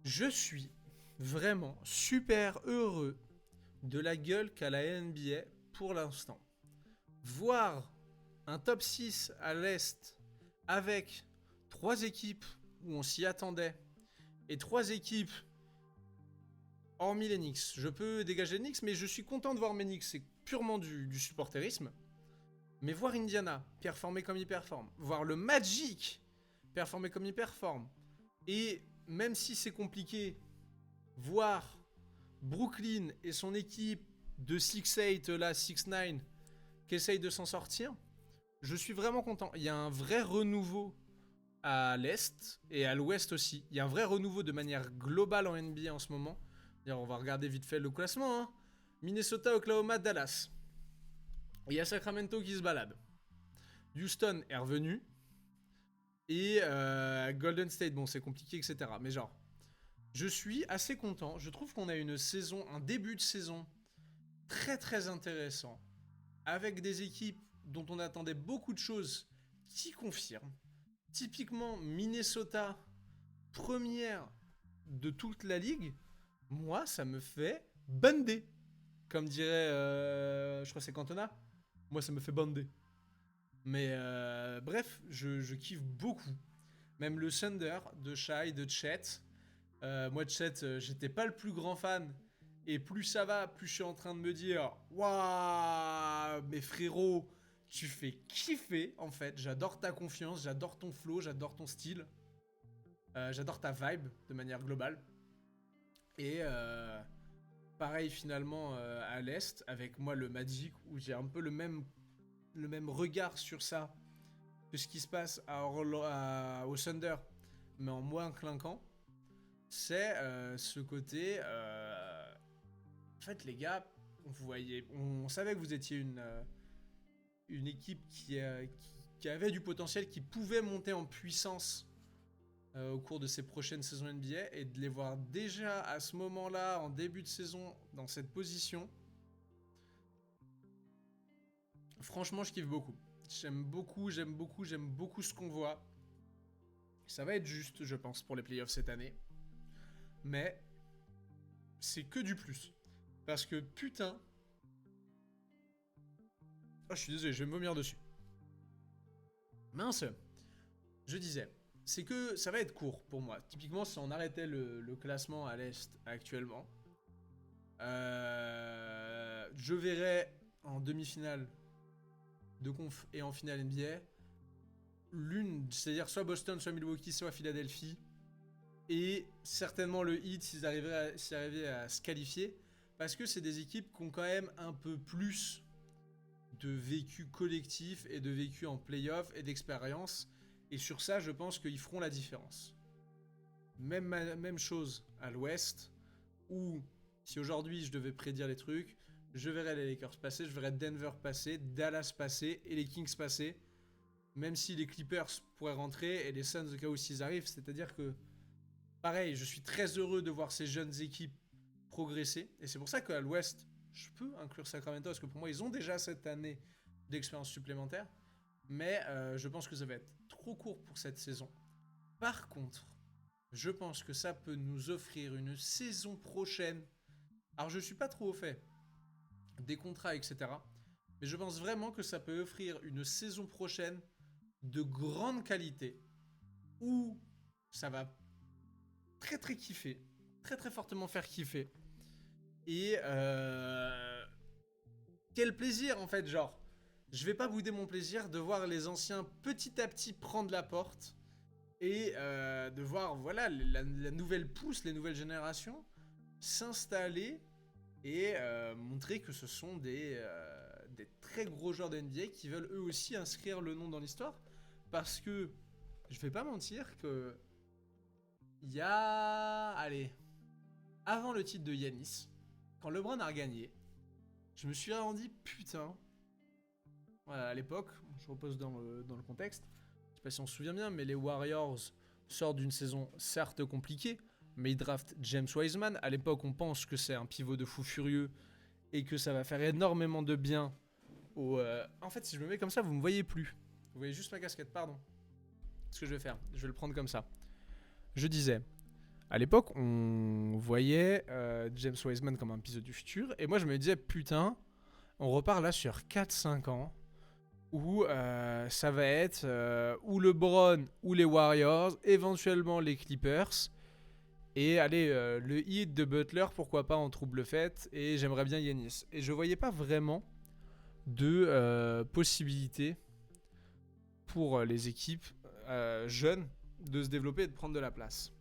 Je suis vraiment super heureux de la gueule qu'a la NBA pour l'instant. Voir un top 6 à l'Est avec 3 équipes où on s'y attendait et 3 équipes hormis les Knicks. Je peux dégager les Knicks, mais je suis content de voir mes Knicks. C'est purement du supporterisme. Mais voir Indiana performer comme il performe, voir le Magic performer comme il performe, et même si c'est compliqué, voir Brooklyn et son équipe de 6-8, là, 6-9, qui essaye de s'en sortir, je suis vraiment content. Il y a un vrai renouveau à l'Est et à l'Ouest aussi. Il y a un vrai renouveau de manière globale en NBA en ce moment. D'ailleurs, on va regarder vite fait le classement. Hein. Minnesota, Oklahoma, Dallas. Il y a Sacramento qui se balade. Houston est revenu. Et Golden State, bon, c'est compliqué, etc. Mais genre, je suis assez content. Je trouve qu'on a une saison, un début de saison très très intéressant. Avec des équipes dont on attendait beaucoup de choses qui confirment. Typiquement, Minnesota, première de toute la ligue. Moi, ça me fait bander. Comme dirait, je crois que c'est Cantona. Moi, ça me fait bander. Mais bref, je kiffe beaucoup. Même le Thunder de Shai, de Chet. Moi, de Chet, j'étais pas le plus grand fan. Et plus ça va, plus je suis en train de me dire waouh, mais frérot, tu fais kiffer en fait. J'adore ta confiance, j'adore ton flow, j'adore ton style. J'adore ta vibe de manière globale. Et pareil finalement à l'Est, avec moi le Magic, où j'ai un peu le même regard sur ça que ce qui se passe au Thunder, mais en moins clinquant. C'est ce côté... En fait, les gars, on savait que vous étiez une équipe qui avait du potentiel, qui pouvait monter en puissance au cours de ces prochaines saisons NBA, et de les voir déjà à ce moment-là, en début de saison, dans cette position. Franchement, je kiffe beaucoup. J'aime beaucoup ce qu'on voit. Ça va être juste, je pense, pour les playoffs cette année. Mais c'est que du plus. Parce que putain, Oh, je suis désolé, je vais me vomir dessus. Mince. Je disais, c'est que ça va être court pour moi. Typiquement, si on arrêtait le classement à l'Est actuellement, je verrais en demi-finale de conf et en finale NBA l'une, c'est-à-dire soit Boston, soit Milwaukee, soit Philadelphie, et certainement le Heat s'ils arrivaient à se qualifier, parce que c'est des équipes qui ont quand même un peu plus de vécu collectif et de vécu en playoff et d'expérience, et sur ça je pense qu'ils feront la différence. Même chose à l'Ouest, où si aujourd'hui je devais prédire les trucs, je verrais les Lakers passer, je verrais Denver passer, Dallas passer et les Kings passer, même si les Clippers pourraient rentrer et les Suns au cas où s'ils arrivent, c'est-à-dire que pareil, je suis très heureux de voir ces jeunes équipes progresser, et c'est pour ça qu'à l'Ouest, je peux inclure Sacramento, parce que pour moi, ils ont déjà cette année d'expérience supplémentaire, mais je pense que ça va être trop court pour cette saison. Par contre, je pense que ça peut nous offrir une saison prochaine. Alors, je suis pas trop au fait des contrats, etc., mais je pense vraiment que ça peut offrir une saison prochaine de grande qualité, où ça va très très kiffer, très très fortement faire kiffer. Et quel plaisir en fait, genre, je vais pas bouder mon plaisir de voir les anciens petit à petit prendre la porte et de voir, voilà, la nouvelle pousse, les nouvelles générations s'installer et montrer que ce sont des très gros joueurs de NBA qui veulent eux aussi inscrire le nom dans l'histoire, parce que je vais pas mentir que il y a, allez, avant le titre de Giannis, quand LeBron a gagné, je me suis rendu putain. Voilà, à l'époque, je repose dans le contexte, je sais pas si on se souvient bien, mais les Warriors sortent d'une saison certes compliquée, mais ils draftent James Wiseman. À l'époque, on pense que c'est un pivot de fou furieux et que ça va faire énormément de bien au... En fait, si je me mets comme ça, vous me voyez plus. Vous voyez juste ma casquette, pardon. Ce que je vais faire, je vais le prendre comme ça. Je disais, à l'époque, on voyait James Wiseman comme un pivot du futur, et moi je me disais, putain, on repart là sur 4-5 ans, où ça va être ou LeBron ou les Warriors, éventuellement les Clippers, et allez, le Heat de Butler, pourquoi pas en trouble fête, et j'aimerais bien Giannis. Et je voyais pas vraiment de possibilité pour les équipes jeunes de se développer et de prendre de la place.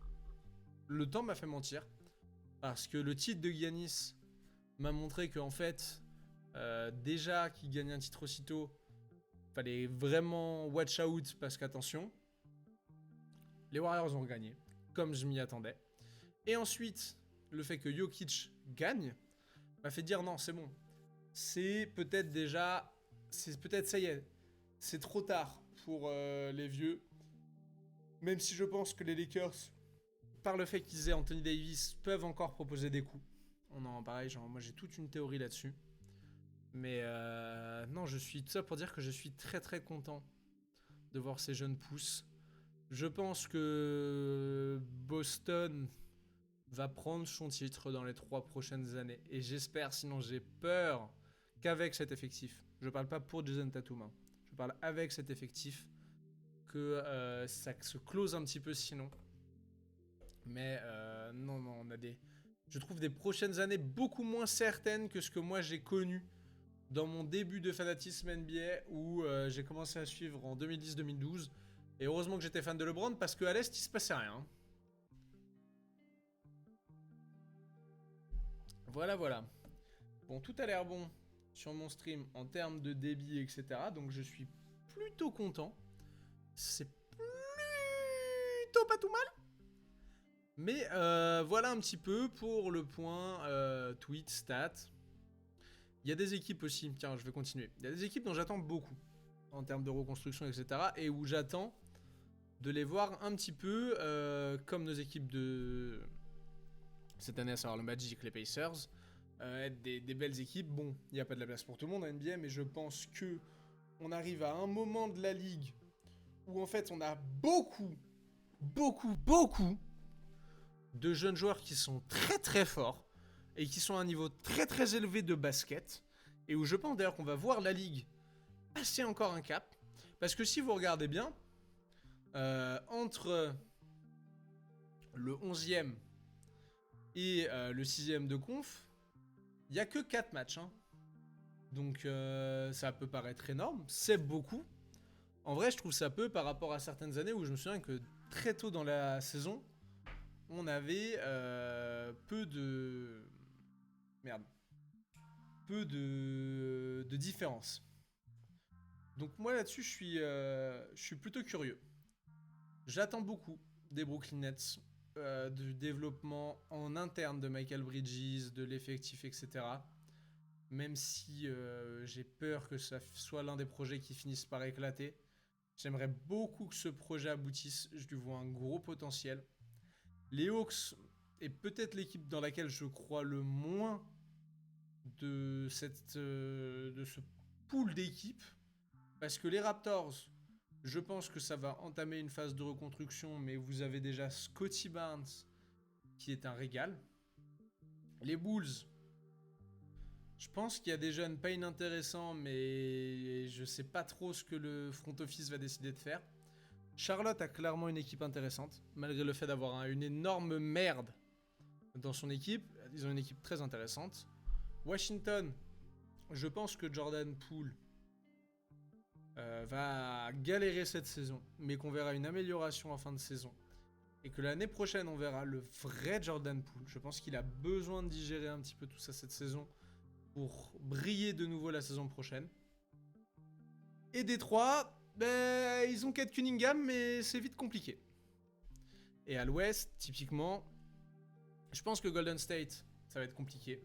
Le temps m'a fait mentir, parce que le titre de Giannis m'a montré qu'en fait, déjà qu'il gagnait un titre aussitôt, fallait vraiment watch out, parce qu'attention, les Warriors ont gagné, comme je m'y attendais. Et ensuite, le fait que Jokic gagne m'a fait dire non, c'est bon. C'est peut-être ça y est, c'est trop tard pour les vieux. Même si je pense que les Lakers, par le fait qu'ils aient Anthony Davis, peuvent encore proposer des coups. Pareil, genre, moi j'ai toute une théorie là-dessus. Mais non, je suis tout ça pour dire que je suis très très content de voir ces jeunes pousses. Je pense que Boston va prendre son titre dans les 3 prochaines années. Et j'espère, sinon j'ai peur qu'avec cet effectif, je parle pas pour Jason Tatum, hein, je parle avec cet effectif, que ça se close un petit peu sinon. Mais non, on a je trouve des prochaines années beaucoup moins certaines que ce que moi j'ai connu dans mon début de fanatisme NBA, où j'ai commencé à suivre en 2010-2012. Et heureusement que j'étais fan de LeBron, parce qu'à l'Est, il se passait rien. Voilà. Bon, tout a l'air bon sur mon stream en termes de débit, etc. Donc je suis plutôt content. C'est plutôt pas tout mal. Mais voilà un petit peu pour le point tweet, stats. Il y a des équipes aussi, tiens, je vais continuer. Il y a des équipes dont j'attends beaucoup en termes de reconstruction, etc. Et où j'attends de les voir un petit peu comme nos équipes de cette année, à savoir le Magic, les Pacers, être des belles équipes. Bon, il n'y a pas de la place pour tout le monde en NBA, mais je pense que on arrive à un moment de la ligue où en fait on a beaucoup de jeunes joueurs qui sont très très forts et qui sont à un niveau très très élevé de basket, et où je pense d'ailleurs qu'on va voir la ligue passer encore un cap. Parce que si vous regardez bien, entre le 11e et le 6e de conf, il n'y a que 4 matchs. Hein. Donc ça peut paraître énorme, c'est beaucoup. En vrai, je trouve ça peu par rapport à certaines années où je me souviens que très tôt dans la saison, on avait peu de... Merde. Peu de différence. Donc moi là-dessus, je suis plutôt curieux. J'attends beaucoup des Brooklyn Nets, du développement en interne de Michael Bridges, de l'effectif, etc. Même si j'ai peur que ça soit l'un des projets qui finissent par éclater. J'aimerais beaucoup que ce projet aboutisse, je lui vois un gros potentiel. Les Hawks est peut-être l'équipe dans laquelle je crois le moins de ce pool d'équipes. Parce que les Raptors, je pense que ça va entamer une phase de reconstruction, mais vous avez déjà Scottie Barnes qui est un régal. Les Bulls, je pense qu'il y a des jeunes pas inintéressants, mais je sais pas trop ce que le front office va décider de faire. Charlotte a clairement une équipe intéressante, malgré le fait d'avoir une énorme merde dans son équipe. Ils ont une équipe très intéressante. Washington, je pense que Jordan Poole va galérer cette saison, mais qu'on verra une amélioration en fin de saison. Et que l'année prochaine, on verra le vrai Jordan Poole. Je pense qu'il a besoin de digérer un petit peu tout ça cette saison pour briller de nouveau la saison prochaine. Et Détroit, ben, ils ont Kate Cunningham, mais c'est vite compliqué. Et à l'ouest, typiquement, je pense que Golden State, ça va être compliqué.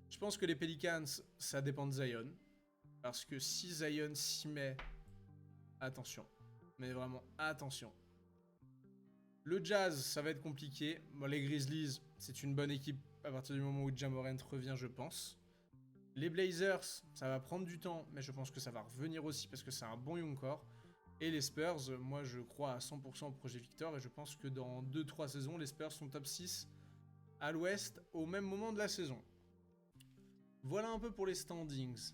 Je pense que les Pelicans, ça dépend de Zion. Parce que si Zion s'y met, attention. Mais vraiment, attention. Le Jazz, ça va être compliqué. Bon, les Grizzlies, c'est une bonne équipe à partir du moment où Ja Morant revient, je pense. Les Blazers, ça va prendre du temps, mais je pense que ça va revenir aussi parce que c'est un bon young core. Et les Spurs, moi je crois à 100% au projet Victor et je pense que dans 2-3 saisons, les Spurs sont top 6 à l'ouest au même moment de la saison. Voilà un peu pour les standings.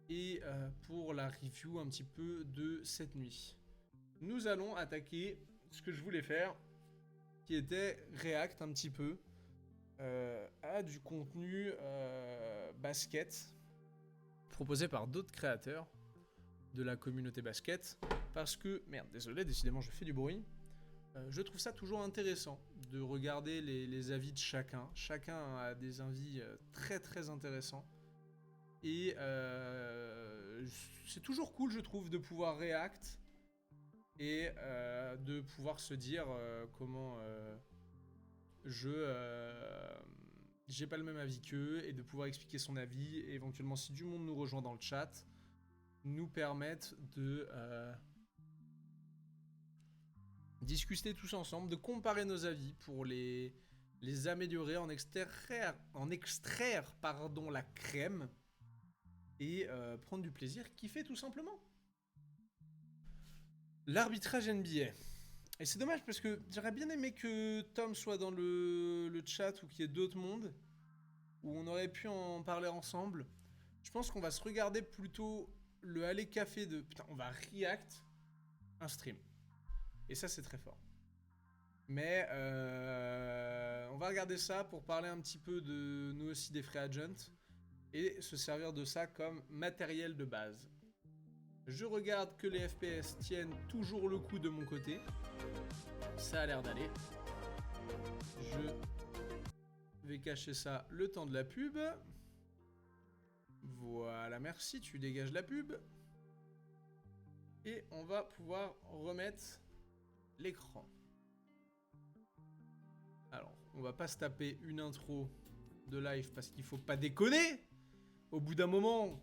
Et pour la review un petit peu de cette nuit. Nous allons attaquer ce que je voulais faire, qui était React un petit peu à du contenu basket proposé par d'autres créateurs de la communauté basket. Parce que, merde, désolé, décidément je fais du bruit. Je trouve ça toujours intéressant de regarder les avis de chacun. Chacun a des avis très très intéressants. Et c'est toujours cool, je trouve, de pouvoir react et de pouvoir se dire comment j'ai pas le même avis qu'eux et de pouvoir expliquer son avis et éventuellement, si du monde nous rejoint dans le chat, nous permettre de discuter tous ensemble, de comparer nos avis pour les améliorer, en extraire la crème et prendre du plaisir, kiffer tout simplement. L'arbitrage NBA. Et c'est dommage parce que j'aurais bien aimé que Tom soit dans le chat ou qu'il y ait d'autres mondes où on aurait pu en parler ensemble. Je pense qu'on va se regarder plutôt le Aller Café de... Putain, on va react un stream. Et ça, c'est très fort. Mais on va regarder ça pour parler un petit peu de nous aussi des free agents et se servir de ça comme matériel de base. Je regarde que les FPS tiennent toujours le coup de mon côté. Ça a l'air d'aller. Je vais cacher ça le temps de la pub. Voilà, merci, tu dégages la pub. Et on va pouvoir remettre l'écran. Alors, on va pas se taper une intro de live parce qu'il faut pas déconner. Au bout d'un moment...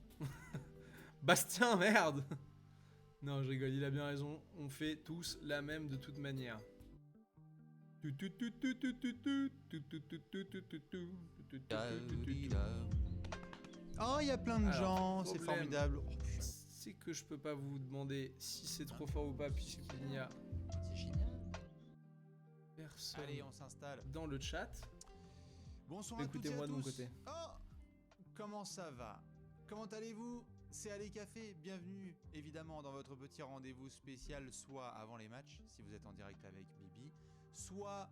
Bastien, merde. Non, je rigole, il a bien raison. On fait tous la même de toute manière. Oh, il y a plein de gens, c'est formidable. Oh, c'est que je peux pas vous demander si c'est trop fort ou pas, puisqu'il n'y a c'est génial. personne. Allez, on s'installe. Dans le chat. Bonsoir à toutes et à tous. Écoutez-moi de mon côté. Oh, comment ça va? Comment allez-vous? c'est Allez Café, bienvenue évidemment dans votre petit rendez-vous spécial, soit avant les matchs, si vous êtes en direct avec Bibi, soit,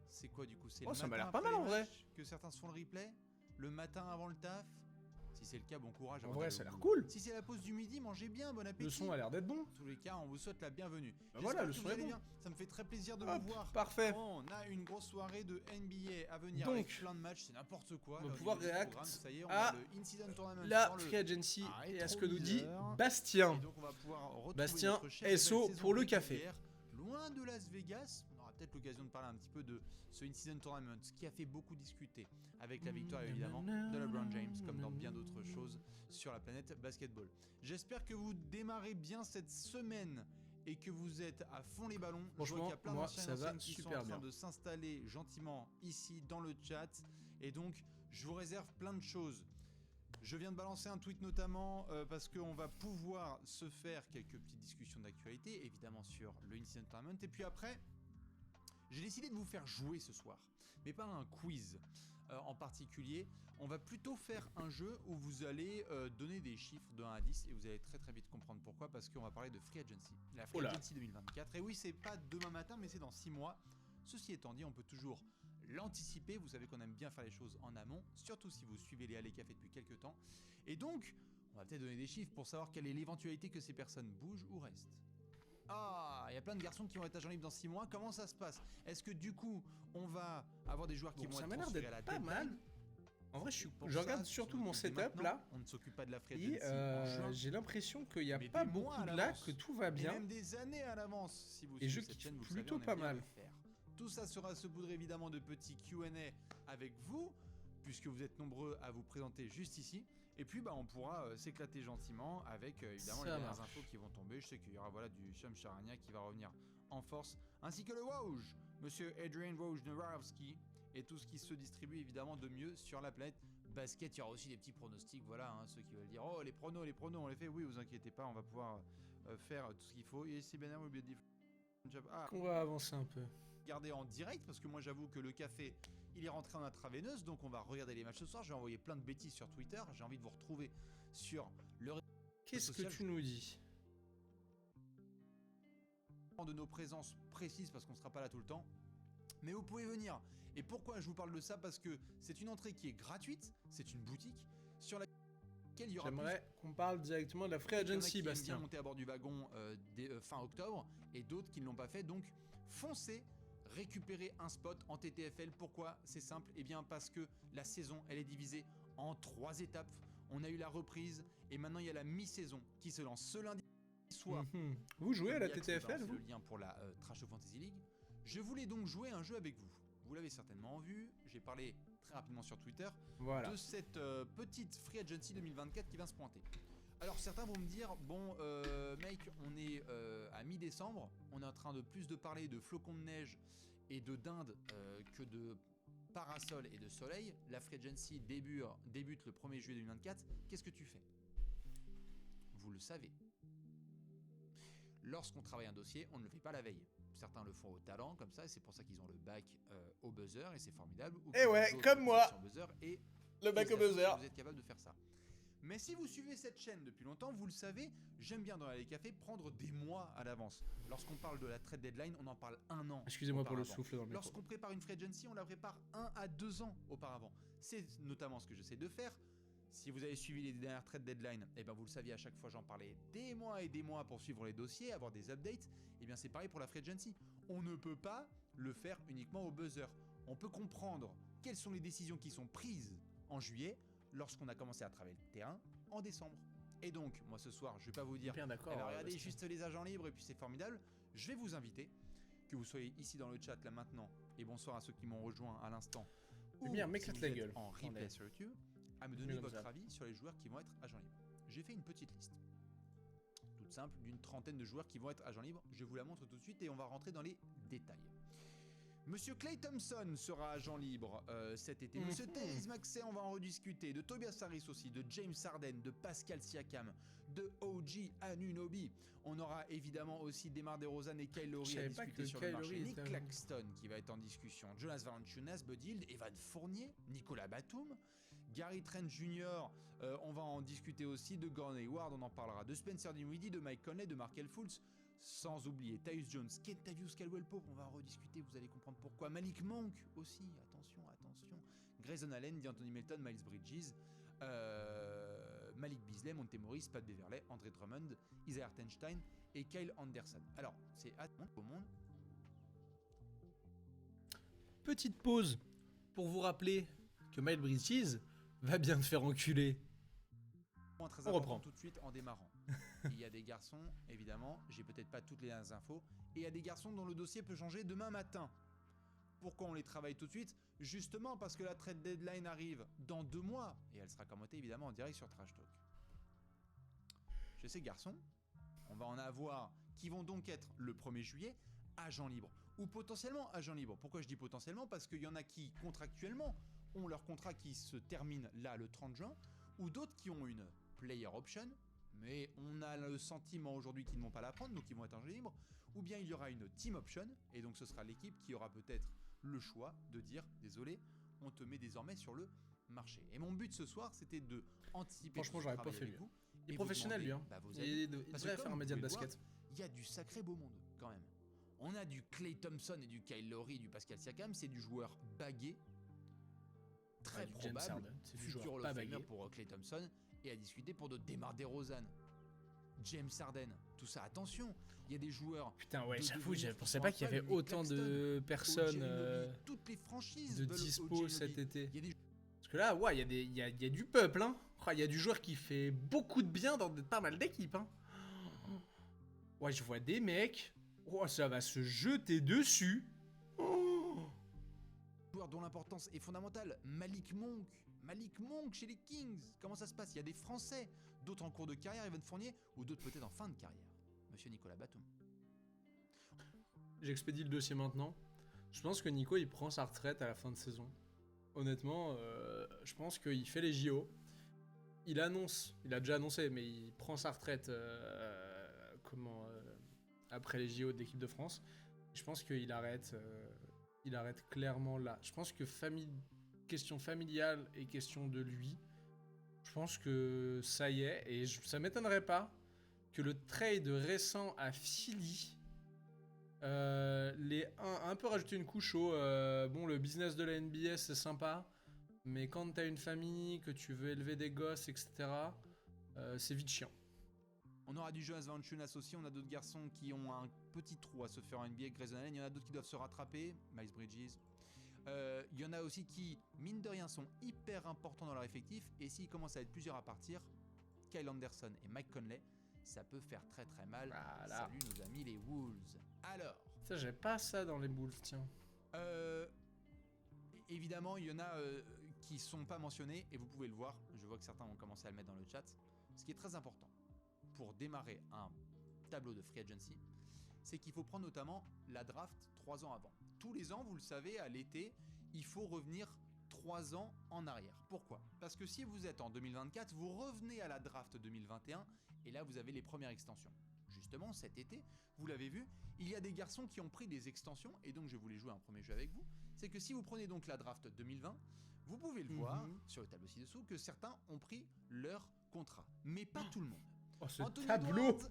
c'est quoi du coup, c'est Oh, le ça m'a matin l'air pas après mal, les en vrai. matchs que certains se font le replay, le matin avant le taf, si c'est le cas, bon courage. En avant vrai, d'aller ça a au l'air boulot. cool. Si c'est la pause du midi, mangez bien, bon appétit. Le son a l'air d'être bon. En tous les cas, on vous souhaite la bienvenue. Bah voilà, le J'espère que son vous est allez bon. bien. Ça me fait très plaisir de Hop, vous voir. parfait. On a une grosse soirée de NBA à venir Donc, avec plein de matchs, c'est n'importe quoi. on va Là, au pouvoir niveau du react programme, ça y est, on à a le In-Season Tournament La dans le Free Agency Ah, et à ce que nous dit rétroviseur. Bastien. Et donc on va pouvoir retrouver Bastien, notre chère SO nouvelle saison pour le café. régulière, loin de Las Vegas. On aura peut-être l'occasion de parler un petit peu de ce In-Season Tournament qui a fait beaucoup discuter avec la victoire évidemment de LeBron James, comme dans bien d'autres choses sur la planète basketball. J'espère que vous démarrez bien cette semaine et que vous êtes à fond les ballons. Je vois Franchement, qu'il y a plein moi, d'anciens et ça va d'anciennes qui sont super en train bien. de s'installer gentiment ici dans le chat. Et donc, je vous réserve plein de choses. Je viens de balancer un tweet notamment parce qu'on va pouvoir se faire quelques petites discussions d'actualité, évidemment sur le In-Season Tournament. Et puis après, j'ai décidé de vous faire jouer ce soir, mais pas un quiz en particulier. On va plutôt faire un jeu où vous allez donner des chiffres de 1 à 10 et vous allez très très vite comprendre pourquoi, parce qu'on va parler de Free Agency. La Free Oula. Agency 2024. Et oui, c'est pas demain matin, mais c'est dans 6 mois. Ceci étant dit, on peut toujours l'anticiper. Vous savez qu'on aime bien faire les choses en amont, surtout si vous suivez les Allez Café depuis quelques temps. Et donc, on va peut-être donner des chiffres pour savoir quelle est l'éventualité que ces personnes bougent ou restent. Ah, il y a plein de garçons qui vont être agents libres dans 6 mois. Comment ça se passe? Est-ce que du coup, on va avoir des joueurs qui Donc vont ça être m'a l'air transférés à la d'être pas deadline? mal. En vrai, Pour je ça, regarde si surtout on mon s'occupe setup maintenant, là. On ne s'occupe pas de la Free Et Agency en juin. j'ai l'impression qu'il n'y a Mais pas des mois beaucoup à de là, l'avance. que tout va Et bien. même des années à l'avance, si vous Et suivez je cette kiffe chaîne, vous le plutôt savez, on pas aime bien mal. le faire. Tout ça sera saupoudré évidemment de petits Q&A avec vous, puisque vous êtes nombreux à vous présenter juste ici. Et puis on pourra s'éclater gentiment avec évidemment Ça les dernières marche. infos qui vont tomber. Je sais qu'il y aura du Sham Charania qui va revenir en force, ainsi que le Woj, monsieur Adrian Wojnarowski, et tout ce qui se distribue évidemment de mieux sur la planète basket. Il y aura aussi des petits pronostics, voilà, ceux qui veulent dire oh les pronos on les fait. Oui, vous inquiétez pas, on va pouvoir faire tout ce qu'il faut. Et c'est bien oublié de dire On va avancer un peu. regarder en direct, parce que moi j'avoue que le café il est rentré en intraveineuse, donc on va regarder les matchs ce soir. J'ai envoyé plein de bêtises sur Twitter, j'ai envie de vous retrouver sur le Qu'est-ce que social. tu nous dis? De nos présences précises, parce qu'on sera pas là tout le temps, mais vous pouvez venir. Et pourquoi je vous parle de ça? Parce que c'est une entrée qui est gratuite, c'est une boutique sur laquelle il y aura J'aimerais qu'on parle directement de la Free Il y en a Agency, qui aiment bien Bastien. monter à bord du wagon fin octobre et d'autres qui ne l'ont pas fait. Donc foncez, récupérez un spot en TTFL. Pourquoi? C'est simple. Et bien parce que la saison elle est divisée en 3 étapes. On a eu la reprise et maintenant il y a la mi-saison qui se lance ce lundi soir. Mhm. Vous jouez à la Yax TTFL, balance vous? le lien pour la Trash of Fantasy League. Je voulais donc jouer un jeu avec vous. Vous l'avez certainement vu. J'ai parlé très rapidement sur Twitter Voilà. de cette petite Free Agency 2024 qui va se pointer. Alors certains vont me dire, bon mec, on est à mi-décembre, on est en train de plus de parler de flocons de neige et de dinde que de parasol et de soleil. La Free Agency débute le 1er juillet 2024, qu'est-ce que tu fais? Vous le savez. Lorsqu'on travaille un dossier, on ne le fait pas la veille. Certains le font au talent, comme ça, et c'est pour ça qu'ils ont le bac au buzzer, et c'est formidable. Ou Eh qu'ils ont ouais, d'autres comme moi. questions buzzer, et Le bac au félicitations buzzer. si vous êtes capable de faire ça. Mais si vous suivez cette chaîne depuis longtemps, vous le savez, j'aime bien dans les cafés prendre des mois à l'avance. Lorsqu'on parle de la trade deadline, on en parle 1 an. Excusez-moi pour le auparavant. souffle dans le micro. Lorsqu'on prépare une free agency, on la prépare 1 à 2 ans auparavant. C'est notamment ce que j'essaie de faire. Si vous avez suivi les dernières trade deadline, et ben vous le saviez, à chaque fois j'en parlais des mois et des mois pour suivre les dossiers, avoir des updates. Et bien c'est pareil pour la free agency. On ne peut pas le faire uniquement au buzzer. On peut comprendre quelles sont les décisions qui sont prises en juillet lorsqu'on a commencé à travailler le terrain en décembre. Et donc, moi ce soir, je vais pas vous dire, Bien d'accord. eh ben, regardez Bastien. juste les agents libres et puis c'est formidable. Je vais vous inviter, que vous soyez ici dans le chat là maintenant, et bonsoir à ceux qui m'ont rejoint à l'instant, Eh ou bien, si m'éclate vous la êtes gueule. en replay Attendez. sur YouTube, à me Mieux donner comme votre ça. avis sur les joueurs qui vont être agents libres. J'ai fait une petite liste, toute simple, d'une trentaine de joueurs qui vont être agents libres. Je vous la montre tout de suite et on va rentrer dans les détails. Monsieur Klay Thompson sera agent libre cet été. Monsieur Therese Maxey, on va en rediscuter. De Tobias Harris aussi, de James Harden, de Pascal Siakam, de OG Anunoby. On aura évidemment aussi Demar DeRozan et Kyle Je Lowry à savais pas discuter que sur Kyle le marché. Lowry Nick était- Claxton qui va être en discussion. Jonas Valanciunas, Buddy Hield, Evan Fournier, Nicolas Batum, Gary Trent Jr., on va en discuter aussi, de Gordon Hayward, on en parlera, de Spencer Dinwiddie, de Mike Conley, de Markelle Fultz, sans oublier Tyus Jones, Kentavious Caldwell-Pope, on va en rediscuter, vous allez comprendre pourquoi. Malik Monk aussi, attention. Grayson Allen, D'Anthony Melton, Miles Bridges, Malik Beasley, Monte Morris, Pat Beverley, Andre Drummond, Isaiah Hartenstein et Kyle Anderson. Alors, c'est à tout le monde. Petite pause pour vous rappeler que Miles Bridges va bien te faire enculer. Point très On important reprend. tout de suite en démarrant. Il y a des garçons, évidemment, j'ai peut-être pas toutes les infos, et il y a des garçons dont le dossier peut changer demain matin. Pourquoi on les travaille tout de suite? Justement parce que la trade deadline arrive dans 2 mois, et elle sera commentée évidemment en direct sur Trash Talk. Chez ces garçons, on va en avoir qui vont donc être le 1er juillet agents libres, ou potentiellement agents libres. Pourquoi je dis potentiellement? Parce qu'il y en a qui contractuellement ont leur contrat qui se termine là le 30 juin, ou d'autres qui ont une player option, mais on a le sentiment aujourd'hui qu'ils ne vont pas la prendre, donc ils vont être agents libres, ou bien il y aura une team option, et donc ce sera l'équipe qui aura peut-être le choix de dire désolé, on te met désormais sur le marché. Et mon but ce soir, c'était de anticiper. Franchement, j'aurais pas fait mieux. Il est professionnel, lui. Hein. Vos avis. Il Parce devrait que faire un comme média de vous pouvez le basket. Il y a du sacré beau monde quand même. On a du Klay Thompson et du Kyle Lowry, du Pascal Siakam, c'est du joueur bagué, très Du James probable, Harden, c'est du futur joueur Hall pas of Famer bagué. pour Klay Thompson, et à discuter pour de DeMar DeRozan, James Harden, tout ça. Attention, il y a des joueurs. Putain, ouais, de j'avoue, je devenir pensais qui pas sont qu'il y avait incroyables, autant Nick de OG personnes Anunoby, toutes les franchises de veulent dispo OG cet Anunoby. été. Il y a des Parce que là, ouais, il y a du peuple, hein. Oh, il y a du joueur qui fait beaucoup de bien dans pas mal d'équipes, hein. Ouais, je vois des mecs. Oh, ça va se jeter dessus. joueurs dont l'importance est fondamentale. Malik Monk chez les Kings. Comment ça se passe? Il y a des Français, d'autres en cours de carrière, Evan Fournier, ou d'autres peut-être en fin de carrière. Monsieur Nicolas Batum. J'expédie le dossier maintenant. Je pense que Nico, il prend sa retraite à la fin de saison. Honnêtement, je pense qu'il fait les JO. Il annonce, il a déjà annoncé, mais il prend sa retraite après les JO de l'équipe de France. Je pense qu'il arrête clairement là. Je pense que question familiale et question de lui, je pense que ça y est. Et ça m'étonnerait pas que le trade récent à Philly un peu rajouter une couche au bon, le business de la NBA c'est sympa, mais quand t'as une famille, que tu veux élever des gosses, etc., c'est vite chiant. On aura du Jonas Valanciunas aussi, on a d'autres garçons qui ont un petit trou à se faire en NBA, Grayson Allen, il y en a d'autres qui doivent se rattraper, Miles Bridges. Il y en a aussi qui, mine de rien, sont hyper importants dans leur effectif, et s'ils commencent à être plusieurs à partir, Kyle Anderson et Mike Conley, ça peut faire très très mal. Voilà. Salut nos amis les Wolves. Alors, Ça, j'ai pas ça dans les Bulls, tiens. évidemment, il y en a qui sont pas mentionnés, et vous pouvez le voir, je vois que certains ont commencé à le mettre dans le chat. Ce qui est très important pour démarrer un tableau de free agency, c'est qu'il faut prendre notamment la draft 3 ans avant. Tous les ans, vous le savez, à l'été, il faut revenir 3 ans en arrière. Pourquoi? Parce que si vous êtes en 2024, vous revenez à la draft 2021 et là, vous avez les premières extensions. Justement, cet été, vous l'avez vu, il y a des garçons qui ont pris des extensions et donc je voulais jouer un premier jeu avec vous. C'est que si vous prenez donc la draft 2020, vous pouvez le voir sur le tableau ci-dessous que certains ont pris leur contrat, mais pas tout le monde. Oh, ce Anthony tableau. Edwards,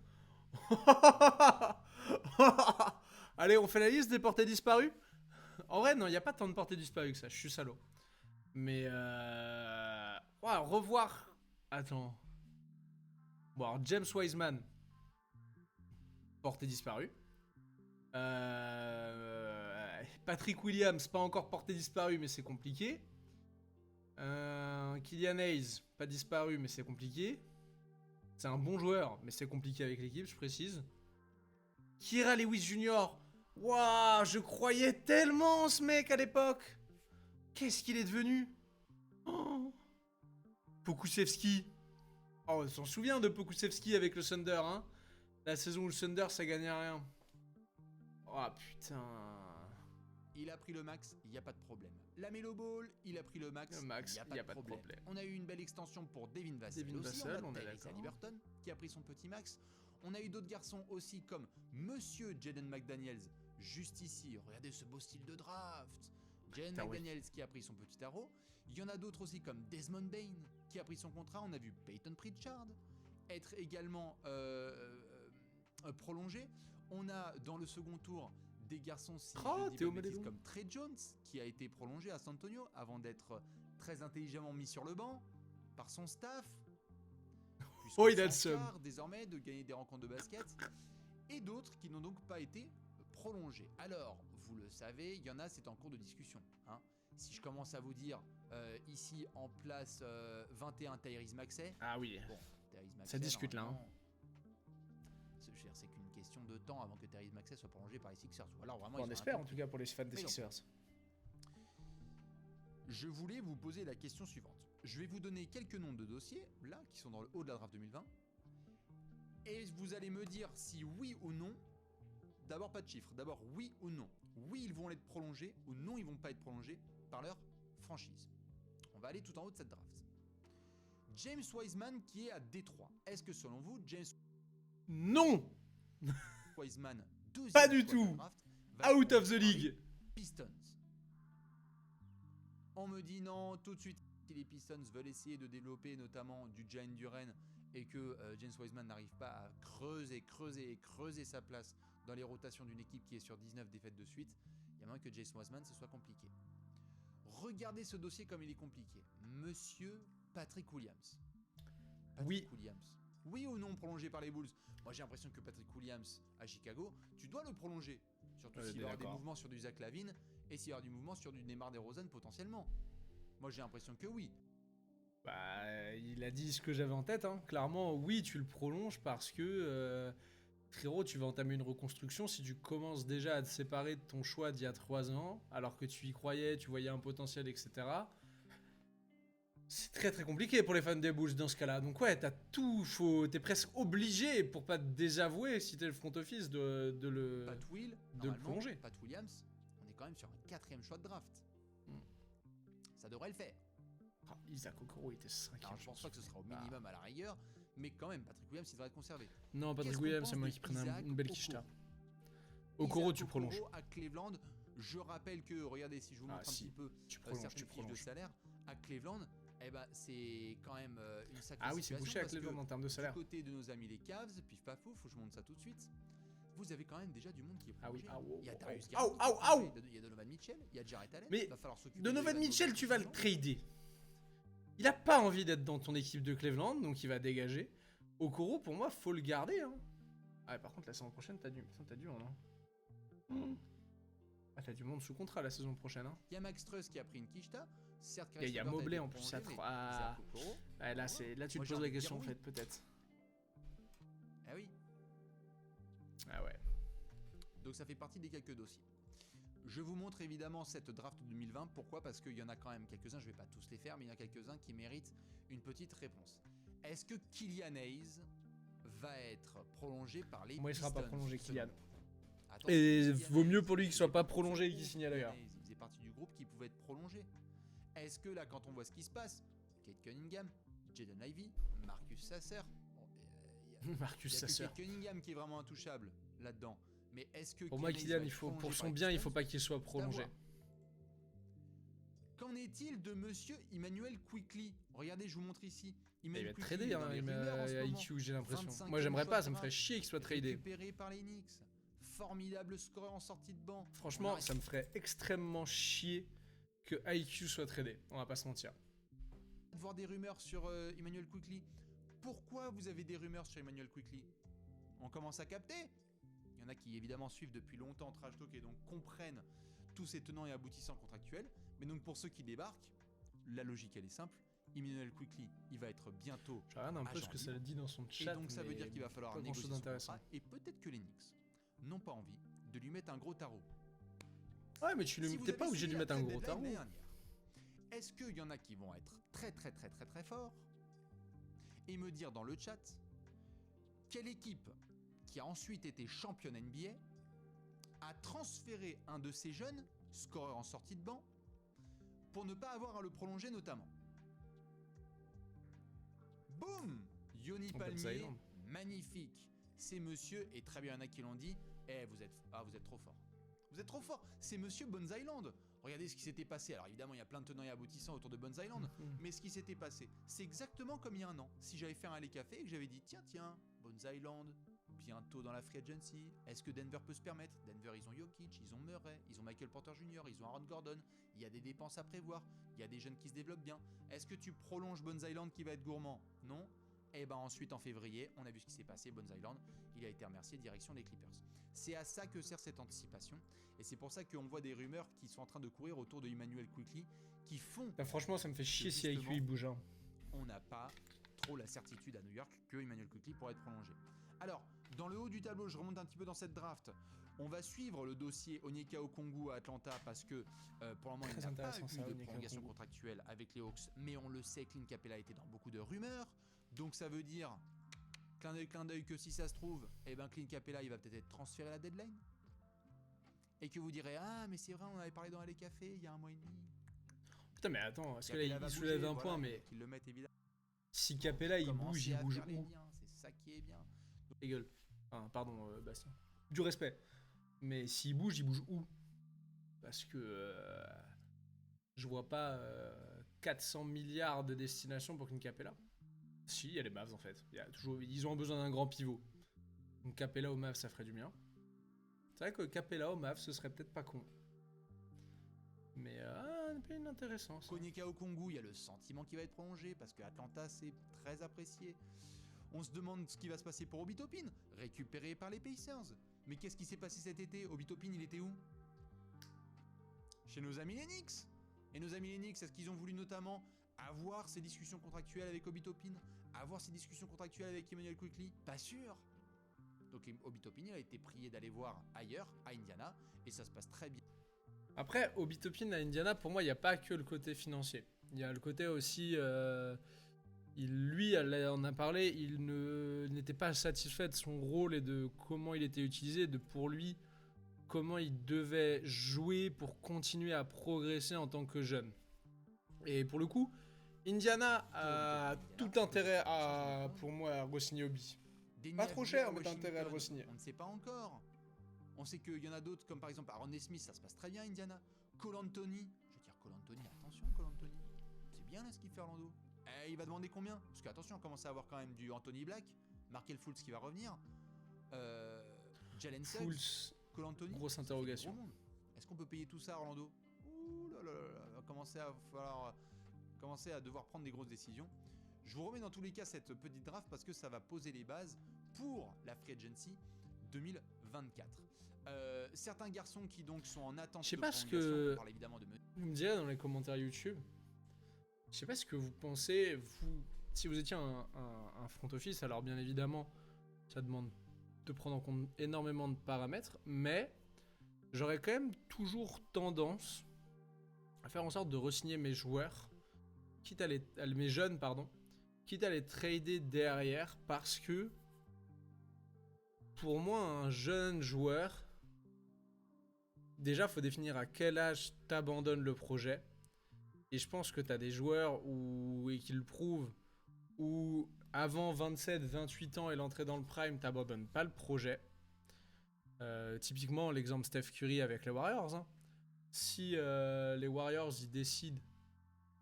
Allez, on fait la liste des portées disparues. En vrai, non, il n'y a pas tant de portées disparues que ça, je suis salaud. Mais ouais, revoir. Attends. Bon, alors, James Wiseman, portée disparue. Patrick Williams, pas encore portée disparue, mais c'est compliqué. Killian Hayes, pas disparu, mais c'est compliqué. C'est un bon joueur, mais c'est compliqué avec l'équipe, je précise. Kira Lewis Jr. Waouh, je croyais tellement en ce mec à l'époque. Qu'est-ce qu'il est devenu? Oh. Pokusevski. Oh, on s'en souvient de Pokusevski avec le Thunder, hein. La saison où le Thunder, ça gagnait rien. Oh putain. il a pris le max, il n'y a pas de problème. La Melo Ball, il a pris le max, il n'y a pas de problème. On a eu une belle extension pour Devin Vassell aussi, on a Tyrese Haliburton qui a pris son petit max. On a eu d'autres garçons aussi comme Monsieur Jaden McDaniels, juste ici, regardez ce beau style de draft. Jaden McDaniels qui a pris son petit tarot. Il y en a d'autres aussi comme Desmond Bain qui a pris son contrat. On a vu Peyton Pritchard être également prolongé. On a dans le second tour des garçons si je dis pas de bêtises, comme Trey Jones qui a été prolongé à San Antonio avant d'être très intelligemment mis sur le banc par son staff. Oh, il a le seum. Désormais de gagner des rencontres de basket et d'autres qui n'ont donc pas été prolongés. Alors, vous le savez, il y en a, c'est en cours de discussion. Hein. Si je commence à vous dire ici en place 21 Tyrese Maxey. Ah oui. Bon, Tyrese Maxey, ça discute là. Hein. C'est qu'une question de temps avant que Tyrese Maxey soit prolongé par les Sixers. Ou alors vraiment, on espère en tout cas pour les fans des Sixers. Je voulais vous poser la question suivante. Je vais vous donner quelques noms de dossiers, là, qui sont dans le haut de la draft 2020. Et vous allez me dire si oui ou non. D'abord, pas de chiffres. D'abord, oui ou non. Oui, ils vont être prolongés ou non, ils vont pas être prolongés par leur franchise. On va aller tout en haut de cette draft. James Wiseman qui est à Détroit. Est-ce que selon vous, James Non Wiseman, deuxième pas du choix de tout. la draft, va Out être of the league. Pistons. On me dit non, tout de suite, si les Pistons veulent essayer de développer notamment du Jalen Duren et que James Wiseman n'arrive pas à creuser sa place dans les rotations d'une équipe qui est sur 19 défaites de suite, il y a moyen que James Wiseman ce soit compliqué. Regardez ce dossier comme il est compliqué. Monsieur Patrick Williams. Oui. Williams. Oui ou non prolongé par les Bulls? Moi j'ai l'impression que Patrick Williams à Chicago, tu dois le prolonger. Surtout s'il va y avoir des mouvements sur du Zach LaVine et s'il y aura du mouvement sur du Neymar DeRozan potentiellement. Moi j'ai l'impression que oui. Bah, il a dit ce que j'avais en tête. Hein. Clairement, oui, tu le prolonges parce que, frérot, tu vas entamer une reconstruction. Si tu commences déjà à te séparer de ton choix d'il y a 3 ans, alors que tu y croyais, tu voyais un potentiel, etc., c'est très très compliqué pour les fans des Bulls dans ce cas-là. Donc ouais, t'es presque obligé, pour pas te désavouer, si t'es le front office, de le prolonger. Pat Williams, on est quand même sur un 4e choix de draft. Ça devrait le faire. Ah, Isaac Okoro était 5e. Alors, je pense pas que ce sera au minimum à la rigueur, mais quand même, Patrick Williams, il devrait être conservé. Non, Patrick Williams, c'est moi qui prenais une belle quicheta. Okoro, tu prolonges. À Cleveland, je rappelle que, regardez, si je vous montre un petit peu certaines fiches de salaire, à Cleveland, eh ben, c'est quand même une sacrée situation. Ah oui, c'est bouché à Cleveland en termes de salaire. Du côté de nos amis les Cavs, pif paf pouf, faut que je montre ça tout de suite. Vous avez quand même déjà du monde qui est prolongé. Il y a Darius Garland, il y a Donovan Mitchell, il y a Jarrett Allen. Mais il va falloir s'occuper Donovan Mitchell, tu vas le trader. Il a pas envie d'être dans ton équipe de Cleveland, donc il va dégager. Okoro, pour moi, faut le garder. Hein. Ah, ouais, par contre, la saison prochaine, t'as du monde. Hein. Ah, t'as du monde sous contrat la saison prochaine. Hein. Il y a Max Truss qui a pris une quicheta. Certes, il y a Mobley en plus. Là, tu te poses la question, en fait, peut-être. Ah oui. Ah ouais. Donc ça fait partie des quelques dossiers. Je vous montre évidemment cette draft 2020. Pourquoi? Parce qu'il y en a quand même quelques-uns, je vais pas tous les faire, mais il y en a quelques-uns qui méritent une petite réponse. Est-ce que Killian Hayes va être prolongé par les Pistons? Moi, il sera pas prolongé, Killian. Attention, et vaut mieux pour lui qu'il soit pas prolongé et qu'il signe ailleurs. Il faisait partie du groupe qui pouvait être prolongé. Est-ce que là, quand on voit ce qui se passe, Kate Cunningham, Jaden Ivey, Marcus Sasser, Marcus Sasser. Kate Cunningham qui est vraiment intouchable là-dedans. Mais est-ce que pour moi, Kylian, pour son bien, il faut pas qu'il soit prolongé. Qu'en est-il de monsieur Emmanuel Quickley? Regardez, je vous montre ici. Il va être tradé, hein, IQ, j'ai l'impression. Moi, j'aimerais pas, ça me ferait chier qu'il soit tradé. Récupéré par les Knicks. Formidable scoreur en sortie de banc. Franchement, ça me ferait extrêmement chier que IQ soit tradé. On va pas se mentir. Voir des rumeurs sur Emmanuel Quickley. Pourquoi vous avez des rumeurs sur Emmanuel Quickley? On commence à capter. Il y en a qui évidemment suivent depuis longtemps Trash Talk et donc comprennent tous ces tenants et aboutissants contractuels. Mais donc pour ceux qui débarquent, la logique elle est simple. Emmanuel Quickley, il va être bientôt. Je regarde un peu ce que ça dit dans son chat. Et donc ça veut dire qu'il va falloir négocier son contrat. Et peut-être que les Knicks n'ont pas envie de lui mettre un gros tarot. Ouais, mais t'es pas obligé de lui mettre un gros tarot. Est-ce qu'il y en a qui vont être très forts et me dire dans le chat quelle équipe qui a ensuite été championne NBA a transféré un de ces jeunes scoreurs en sortie de banc pour ne pas avoir à le prolonger notamment? Boum! Yoni Palmier, magnifique. C'est monsieur, et très bien, il y en a qui l'ont dit, vous êtes trop fort. Vous êtes trop fort. C'est monsieur Bones Island. Regardez ce qui s'était passé. Alors évidemment, il y a plein de tenants et aboutissants autour de Bones Island, mais ce qui s'était passé, c'est exactement comme il y a un an. Si j'avais fait un Alley Café et que j'avais dit, tiens, Bones Island, bientôt dans la free agency, est-ce que Denver peut se permettre? Denver, ils ont Jokic, ils ont Murray, ils ont Michael Porter Jr., ils ont Aaron Gordon, il y a des dépenses à prévoir, il y a des jeunes qui se développent bien. Est-ce que tu prolonges Bones Island qui va être gourmand? Non. Et ben ensuite en février, on a vu ce qui s'est passé, Bones Island, il a été remercié direction des Clippers. C'est à ça que sert cette anticipation, et c'est pour ça qu'on voit des rumeurs qui sont en train de courir autour de Immanuel Quickley, qui font... Bah, franchement, ça me fait chier si avec justement, lui il bouge. Hein. on n'a pas trop la certitude à New York que Immanuel Quickley pourrait être prolongé. Alors, dans le haut du tableau, je remonte un petit peu dans cette draft. On va suivre le dossier Onyeka Okongwu à Atlanta parce que pour le moment, il Très n'a pas intéressant, eu ça, de Onyeka prolongation Okongwu. contractuelle avec les Hawks, mais on le sait, Clint Capella était dans beaucoup de rumeurs. Donc ça veut dire, clin d'œil, que si ça se trouve, eh ben Clint Capella, il va peut-être être transféré à la deadline. Et que vous direz, ah mais c'est vrai, on avait parlé dans les cafés il y a 1 mois et demi. Putain, mais attends, parce que là, Capella va il soulève bouger, un voilà, point, mais qu'ils le mettent évidemment. si Capella il bouge Commencer à où? faire les liens, c'est ça qui est bien. Ta gueule. Enfin, pardon, Bastien. Du respect. Mais s'il bouge où? Parce que je vois pas 400 milliards de destinations pour qu'une Capella. Si, il y a les Mavs en fait. Ils ont besoin d'un grand pivot. Donc Capella au Mavs, ça ferait du bien. C'est vrai que Capella au Mavs, ce serait peut-être pas con. Mais c'est intéressant. Ça. Onyeka Okongwu, il y a le sentiment qu'il va être prolongé parce que Atlanta c'est très apprécié. On se demande ce qui va se passer pour Obi Toppin, récupéré par les Pacers. Mais qu'est-ce qui s'est passé cet été? Obi Toppin, il était où? Chez nos amis les Knicks. Et nos amis les Knicks, est-ce qu'ils ont voulu notamment avoir ces discussions contractuelles avec Obi Toppin, avoir ces discussions contractuelles avec Immanuel Quickley? Pas sûr. Donc Obi Toppin, il a été prié d'aller voir ailleurs, à Indiana, et ça se passe très bien. Après, Obi Toppin à Indiana, pour moi, il n'y a pas que le côté financier. Il y a le côté aussi... lui, elle en a parlé, il n'était pas satisfait de son rôle et de comment il était utilisé, de pour lui, comment il devait jouer pour continuer à progresser en tant que jeune. Et pour le coup, Indiana a tout intérêt à, pour moi, à re-signer Obi. Pas trop cher, mais t'as intérêt à le re-signer. On ne sait pas encore. On sait qu'il y en a d'autres, comme par exemple Aaron Smith, ça se passe très bien à Indiana. Cole Anthony, je veux dire Cole Anthony, attention Cole Anthony. C'est bien là ce qu'il fait Orlando. Eh, il va demander combien? Parce que attention, on commence à avoir quand même du Anthony Black, Markelle Fultz qui va revenir, Jalen Suggs, Fultz, Cole Anthony. grosse interrogation. C'est du gros monde. Est-ce qu'on peut payer tout ça à Orlando? Ouh là là là là, va commencer à devoir prendre des grosses décisions. Je vous remets dans tous les cas cette petite draft parce que ça va poser les bases pour la Free Agency 2024. Certains garçons qui donc sont en attente Je sais de pas ce prolongation, que- on parle évidemment de Vous me direz dans les commentaires YouTube, je sais pas ce que vous pensez, vous, si vous étiez un front office, alors bien évidemment, ça demande de prendre en compte énormément de paramètres, mais j'aurais quand même toujours tendance à faire en sorte de re-signer mes joueurs, mes jeunes, pardon, quitte à les trader derrière, parce que pour moi, un jeune joueur, déjà, faut définir à quel âge t'abandonnes le projet. Et je pense que t'as des joueurs et qui le prouvent, où avant 27, 28 ans et l'entrée dans le prime, t'abandonnes pas le projet. Typiquement, l'exemple Steph Curry avec les Warriors. Hein. Si les Warriors ils décident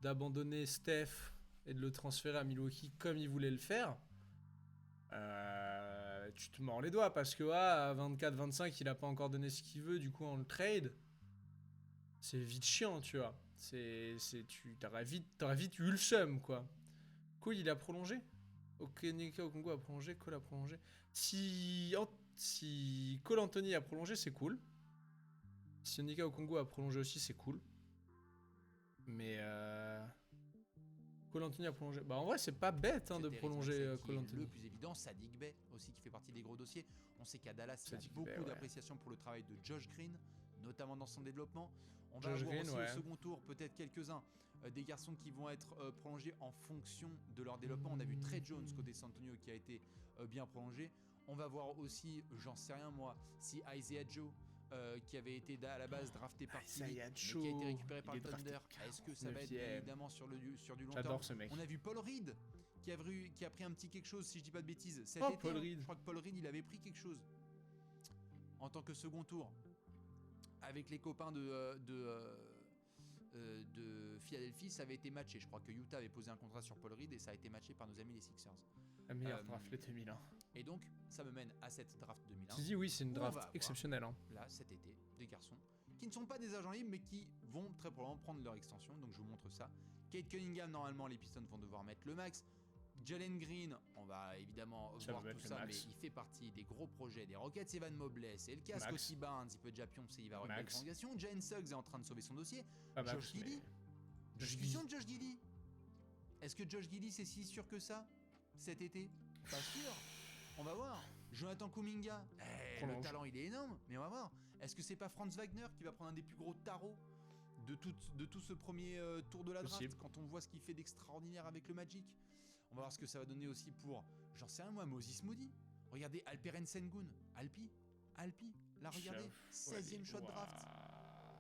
d'abandonner Steph et de le transférer à Milwaukee comme ils voulaient le faire, tu te mords les doigts parce que à 24-25, il a pas encore donné ce qu'il veut, du coup on le trade. C'est vite chiant, tu vois. T'aurais vite eu le seum, quoi. Cole, il a prolongé. Onyeka Okongwu a prolongé, Cole a prolongé. Si Cole Anthony a prolongé, c'est cool. Si Onyeka Okongwu a prolongé aussi, c'est cool. Mais Cole Anthony a prolongé. Bah en vrai, c'est pas bête hein, de Cet prolonger Eric Cole Maxey qui est Anthony. le plus évident, Saddiq Bey aussi qui fait partie des gros dossiers. On sait qu'à Dallas, il y Saddiq a beaucoup Bey, ouais. d'appréciation pour le travail de Josh Green, notamment dans son développement. On va Josh avoir Green, aussi ouais. au second tour peut-être quelques-uns des garçons qui vont être prolongés en fonction de leur développement. On a vu Trey Jones côté San Antonio qui a été bien prolongé. On va voir aussi, j'en sais rien moi, si Isaiah Joe qui avait été à la base drafté par Philly, Isaiah mais qui a été Joe, récupéré par il le est drafté Thunder. Est-ce que ça va être 49e. bien évidemment sur du long terme? J'adore ce mec. On a vu Paul Reed qui a pris un petit quelque chose, si je dis pas de bêtises, cet Oh, été. Paul hein. Reed. Je crois que Paul Reed, il avait pris quelque chose en tant que second tour avec les copains de Philadelphie, ça avait été matché. Je crois que Utah avait posé un contrat sur Paul Reed et ça a été matché par nos amis les Sixers. La meilleure draft, les 2001. Et donc, ça me mène à cette draft 2001. Tu dis oui, c'est une On va draft avoir, exceptionnelle. Hein. Là, cet été, des garçons qui ne sont pas des agents libres, mais qui vont très probablement prendre leur extension. Donc, je vous montre ça. Kate Cunningham, normalement, les Pistons vont devoir mettre le max. Jalen Green, on va évidemment Ça voir va tout mettre le ça, mais max. il fait partie des gros projets des Rockets. Evan Mobley, c'est le cas. Max. Scottie Barnes, il peut déjà pioncer, il va remettre Max. la prolongation. Jalen Suggs est en train de sauver son dossier. Pas Max, Josh Giddey. mais- Discussion de Josh Giddey. Est-ce que Josh Giddey c'est si sûr que ça cet été? Pas sûr. On va voir. Jonathan Kuminga, le Prolonge. talent il est énorme, mais on va voir. Est-ce que c'est pas Franz Wagner qui va prendre un des plus gros tarots de tout ce premier tour de la draft, Possible. quand on voit ce qu'il fait d'extraordinaire avec le Magic? On va voir ce que ça va donner aussi pour, j'en sais rien moi, Moses Moody. Regardez Alperen Sengun, Alpi, là regardez, 16e choix de draft,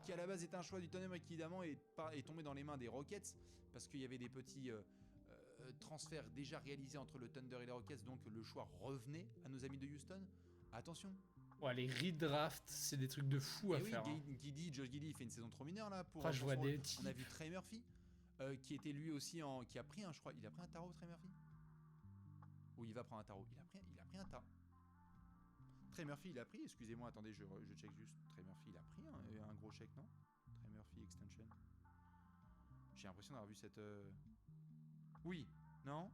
qui à la base était un choix du Tottenham et qui évidemment est tombé dans les mains des Rockets parce qu'il y avait des petits transferts déjà réalisés entre le Thunder et les Rockets, donc le choix revenait à nos amis de Houston. Attention. Ouais, les redrafts, c'est des trucs de fou à Et oui, faire. hein. Josh Giddey, il fait une saison trop mineure là. Pour, Après, je vois des on types. a vu Trey Murphy, qui était lui aussi qui a pris un, je crois, il a pris un tarot, Trey Murphy. Ou il va prendre un tarot. Il a pris un tarot. Trey Murphy, il a pris. Excusez-moi, attendez, je check juste. Trey Murphy, il a pris un gros chèque, non? Trey Murphy extension. J'ai l'impression d'avoir vu cette. Oui, non?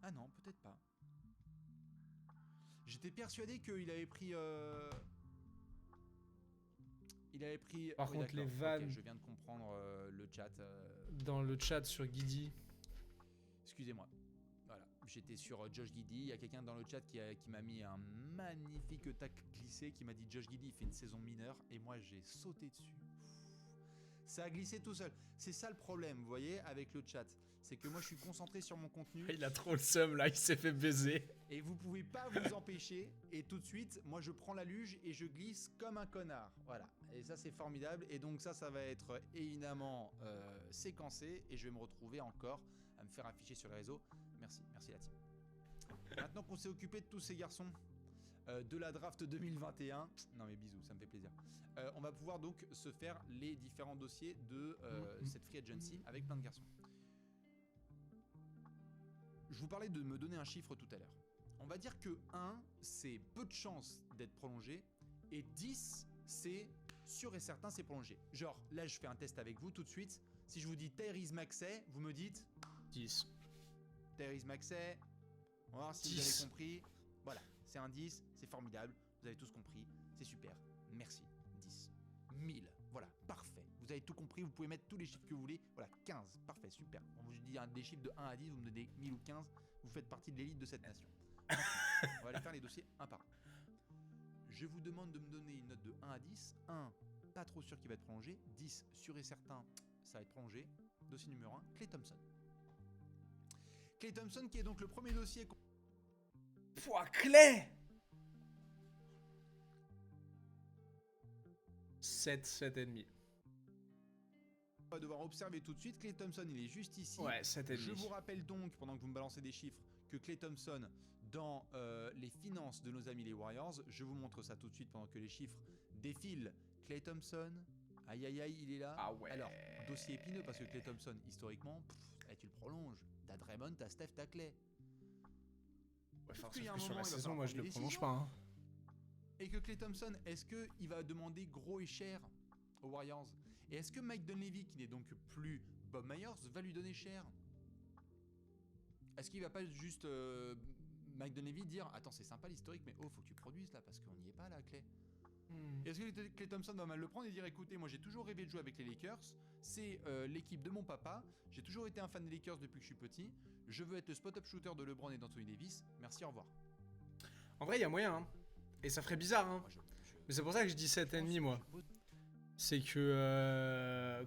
Ah non, peut-être pas. J'étais persuadé qu'il avait pris. Il avait pris. Par contre, les d'accord, vannes- ok, je viens de comprendre le chat. Dans le chat sur Guidi, Excusez-moi. Voilà, j'étais sur Josh Giddey. Il y a quelqu'un dans le chat qui m'a mis un magnifique tacle glissé, qui m'a dit Josh Giddey fait une saison mineure, et moi j'ai sauté dessus. Ça a glissé tout seul. C'est ça le problème, vous voyez, avec le chat. C'est que moi je suis concentré sur mon contenu. il a trop le seum là, il s'est fait baiser. Et vous pouvez pas vous empêcher. Et tout de suite, moi je prends la luge et je glisse comme un connard. Voilà. Et ça c'est formidable. Et donc ça va être évidemment séquencé. Et je vais me retrouver encore à me faire afficher sur les réseaux. Merci la team. Maintenant qu'on s'est occupé de tous ces garçons de la draft 2021. Non mais bisous, ça me fait plaisir. On va pouvoir donc se faire les différents dossiers de cette free agency avec plein de garçons. Je vous parlais de me donner un chiffre tout à l'heure. On va dire que 1, c'est peu de chances d'être prolongé, et 10, c'est sûr et certain, c'est prolongé. Genre, là, je fais un test avec vous tout de suite. Si je vous dis Tyrese Maxey, vous me dites 10. Tyrese Maxey. On va voir si 10. vous avez compris. Voilà, c'est un 10, c'est formidable. Vous avez tous compris, c'est super. Merci. 10. 1000. Voilà, parfait. Vous avez tout compris, vous pouvez mettre tous les chiffres que vous voulez. Voilà, 15. Parfait, super. On vous dit des chiffres de 1 à 10, vous me donnez 1000 ou 15. Vous faites partie de l'élite de cette nation. On va aller faire les dossiers un par un. Je vous demande de me donner une note de 1 à 10. 1, pas trop sûr qu'il va être prolongé. 10, sûr et certain, ça va être prolongé. Dossier numéro 1, Klay Thompson. Klay Thompson qui est donc le premier dossier qu'on Pouah, clé 7, 7,5. va devoir observer tout de suite. Klay Thompson, il est juste ici. Ouais, 7,5. Je vous rappelle donc, pendant que vous me balancez des chiffres, que Klay Thompson, dans les finances de nos amis les Warriors, je vous montre ça tout de suite pendant que les chiffres défilent. Klay Thompson, aïe aïe aïe, il est là. Ah ouais. Alors, dossier épineux parce que Klay Thompson, historiquement, tu le prolonges. T'as Draymond, t'as Steph, t'as Klay. Ouais, Sauf enfin, qu'il y a sauf un que sur moment, la il va saison, falloir moi je prendre le des prolonge décisions. pas. Hein. Et que Klay Thompson, est-ce qu'il va demander gros et cher aux Warriors? Et est-ce que Mike Dunleavy, qui n'est donc plus Bob Myers, va lui donner cher? Est-ce qu'il va pas juste Mike Dunleavy dire attends, c'est sympa l'historique, mais oh, faut que tu produises là parce qu'on n'y est pas là, Klay? Est-ce que Klay Thompson va mal le prendre et dire écoutez, moi j'ai toujours rêvé de jouer avec les Lakers, c'est l'équipe de mon papa, j'ai toujours été un fan des Lakers depuis que je suis petit, je veux être le spot-up shooter de LeBron et d'Anthony Davis, merci, au revoir. En vrai, il y a moyen. Hein. Et ça ferait bizarre. Hein. Moi, Mais c'est pour ça que je dis 7,5 moi. C'est que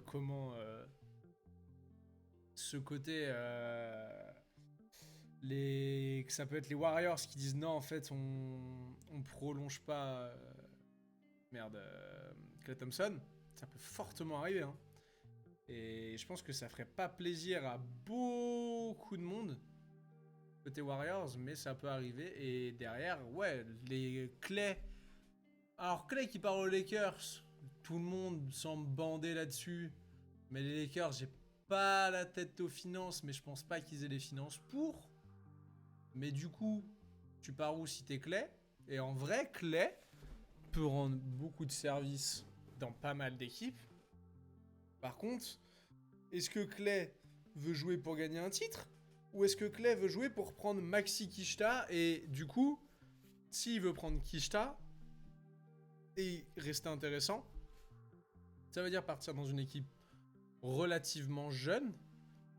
ce côté que ça peut être les Warriors qui disent non, en fait on prolonge pas Klay Thompson, ça peut fortement arriver hein. Et je pense que ça ferait pas plaisir à beaucoup de monde côté Warriors, mais ça peut arriver. Et derrière, ouais, les Klay. Alors Klay qui part aux Lakers, tout le monde semble bander là-dessus. Mais les Lakers, j'ai pas la tête aux finances, mais je pense pas qu'ils aient les finances pour. Mais du coup, tu pars où si t'es Clay? Et en vrai, Clay peut rendre beaucoup de services dans pas mal d'équipes. Par contre, est-ce que Clay veut jouer pour gagner un titre? Ou est-ce que Clay veut jouer pour prendre Maxi Kishta? Et du coup, s'il veut prendre Kishta et rester intéressant, ça veut dire partir dans une équipe relativement jeune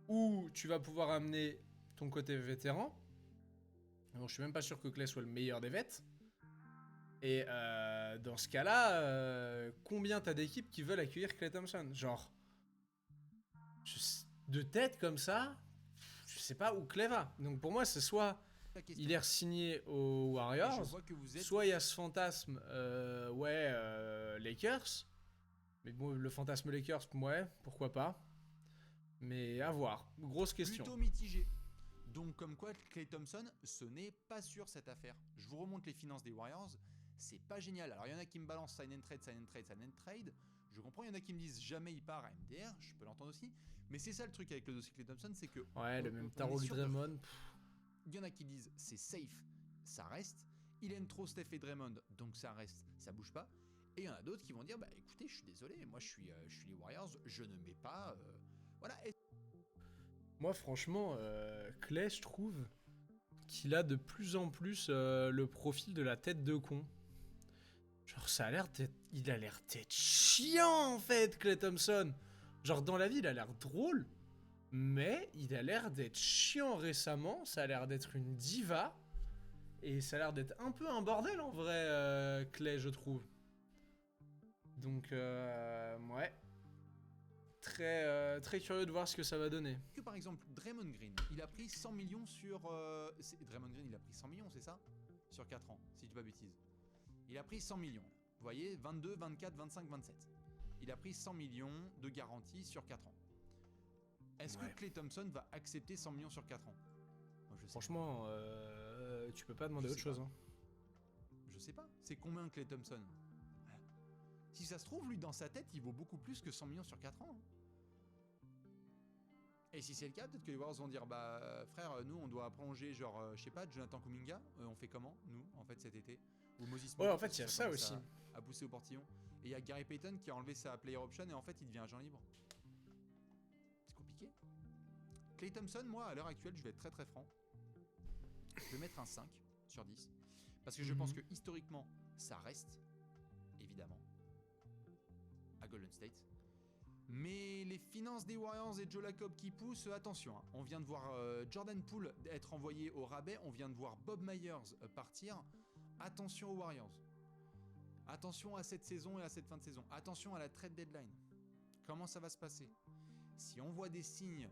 où tu vas pouvoir amener ton côté vétéran. Bon, je suis même pas sûr que Clay soit le meilleur des vets. Et dans ce cas-là, combien t'as d'équipes qui veulent accueillir Klay Thompson? Genre, de tête comme ça, je sais pas où Clay va. Donc pour moi, c'est soit il est re-signé aux Warriors, soit il y a ce fantasme, Lakers. Mais bon, le fantasme Lakers, ouais, pourquoi pas. Mais à voir. Grosse question. Plutôt mitigé. Donc comme quoi, Klay Thompson, ce n'est pas sûr cette affaire. Je vous remonte les finances des Warriors, c'est pas génial. Alors il y en a qui me balancent sign and trade, sign and trade, sign and trade. Je comprends, il y en a qui me disent jamais il part à MDR, je peux l'entendre aussi. Mais c'est ça le truc avec le dossier Klay Thompson, c'est que... Ouais, le même tarot que Draymond. Il y en a qui disent c'est safe, ça reste. Il aime trop Steph et Draymond, donc ça reste, ça bouge pas. Et il y en a d'autres qui vont dire bah écoutez, je suis désolé, moi je suis les Warriors, je ne mets pas... Voilà. Moi franchement, Clay, je trouve qu'il a de plus en plus le profil de la tête de con. Genre ça a l'air d'être... Il a l'air d'être chiant en fait, Klay Thompson. Genre dans la vie, il a l'air drôle. Mais il a l'air d'être chiant récemment. Ça a l'air d'être une diva. Et ça a l'air d'être un peu un bordel en vrai, Clay, je trouve. Donc, ouais. Très curieux de voir ce que ça va donner. Que par exemple, Draymond Green, il a pris 100 millions sur... Draymond Green, il a pris 100 millions, c'est ça? Sur 4 ans, si je dis pas bêtise. Il a pris 100 millions. Vous voyez, 22, 24, 25, 27. Il a pris 100 millions de garantie sur 4 ans. Est-ce que Klay Thompson va accepter 100 millions sur 4 ans? Moi, je sais Franchement, tu peux pas demander autre chose. Hein. Je sais pas. C'est combien Klay Thompson? Si ça se trouve, lui, dans sa tête, il vaut beaucoup plus que 100 millions sur 4 ans. Et si c'est le cas, peut-être que les Warriors vont dire bah frère, nous on doit prolonger genre je sais pas, Jonathan Kuminga, on fait comment nous en fait cet été? Ou Moses Moody, ouais, en fait, il y a ça aussi. À pousser au portillon. Et il y a Gary Payton qui a enlevé sa player option et en fait il devient agent libre. C'est compliqué. Klay Thompson, moi à l'heure actuelle, je vais être très très franc. Je vais mettre un 5 sur 10 parce que je pense que historiquement ça reste évidemment à Golden State. Mais les finances des Warriors et Joe Lacob qui poussent, attention, hein. On vient de voir Jordan Poole être envoyé au rabais, on vient de voir Bob Myers partir. Attention aux Warriors. Attention à cette saison et à cette fin de saison. Attention à la trade deadline. Comment ça va se passer? Si on voit des signes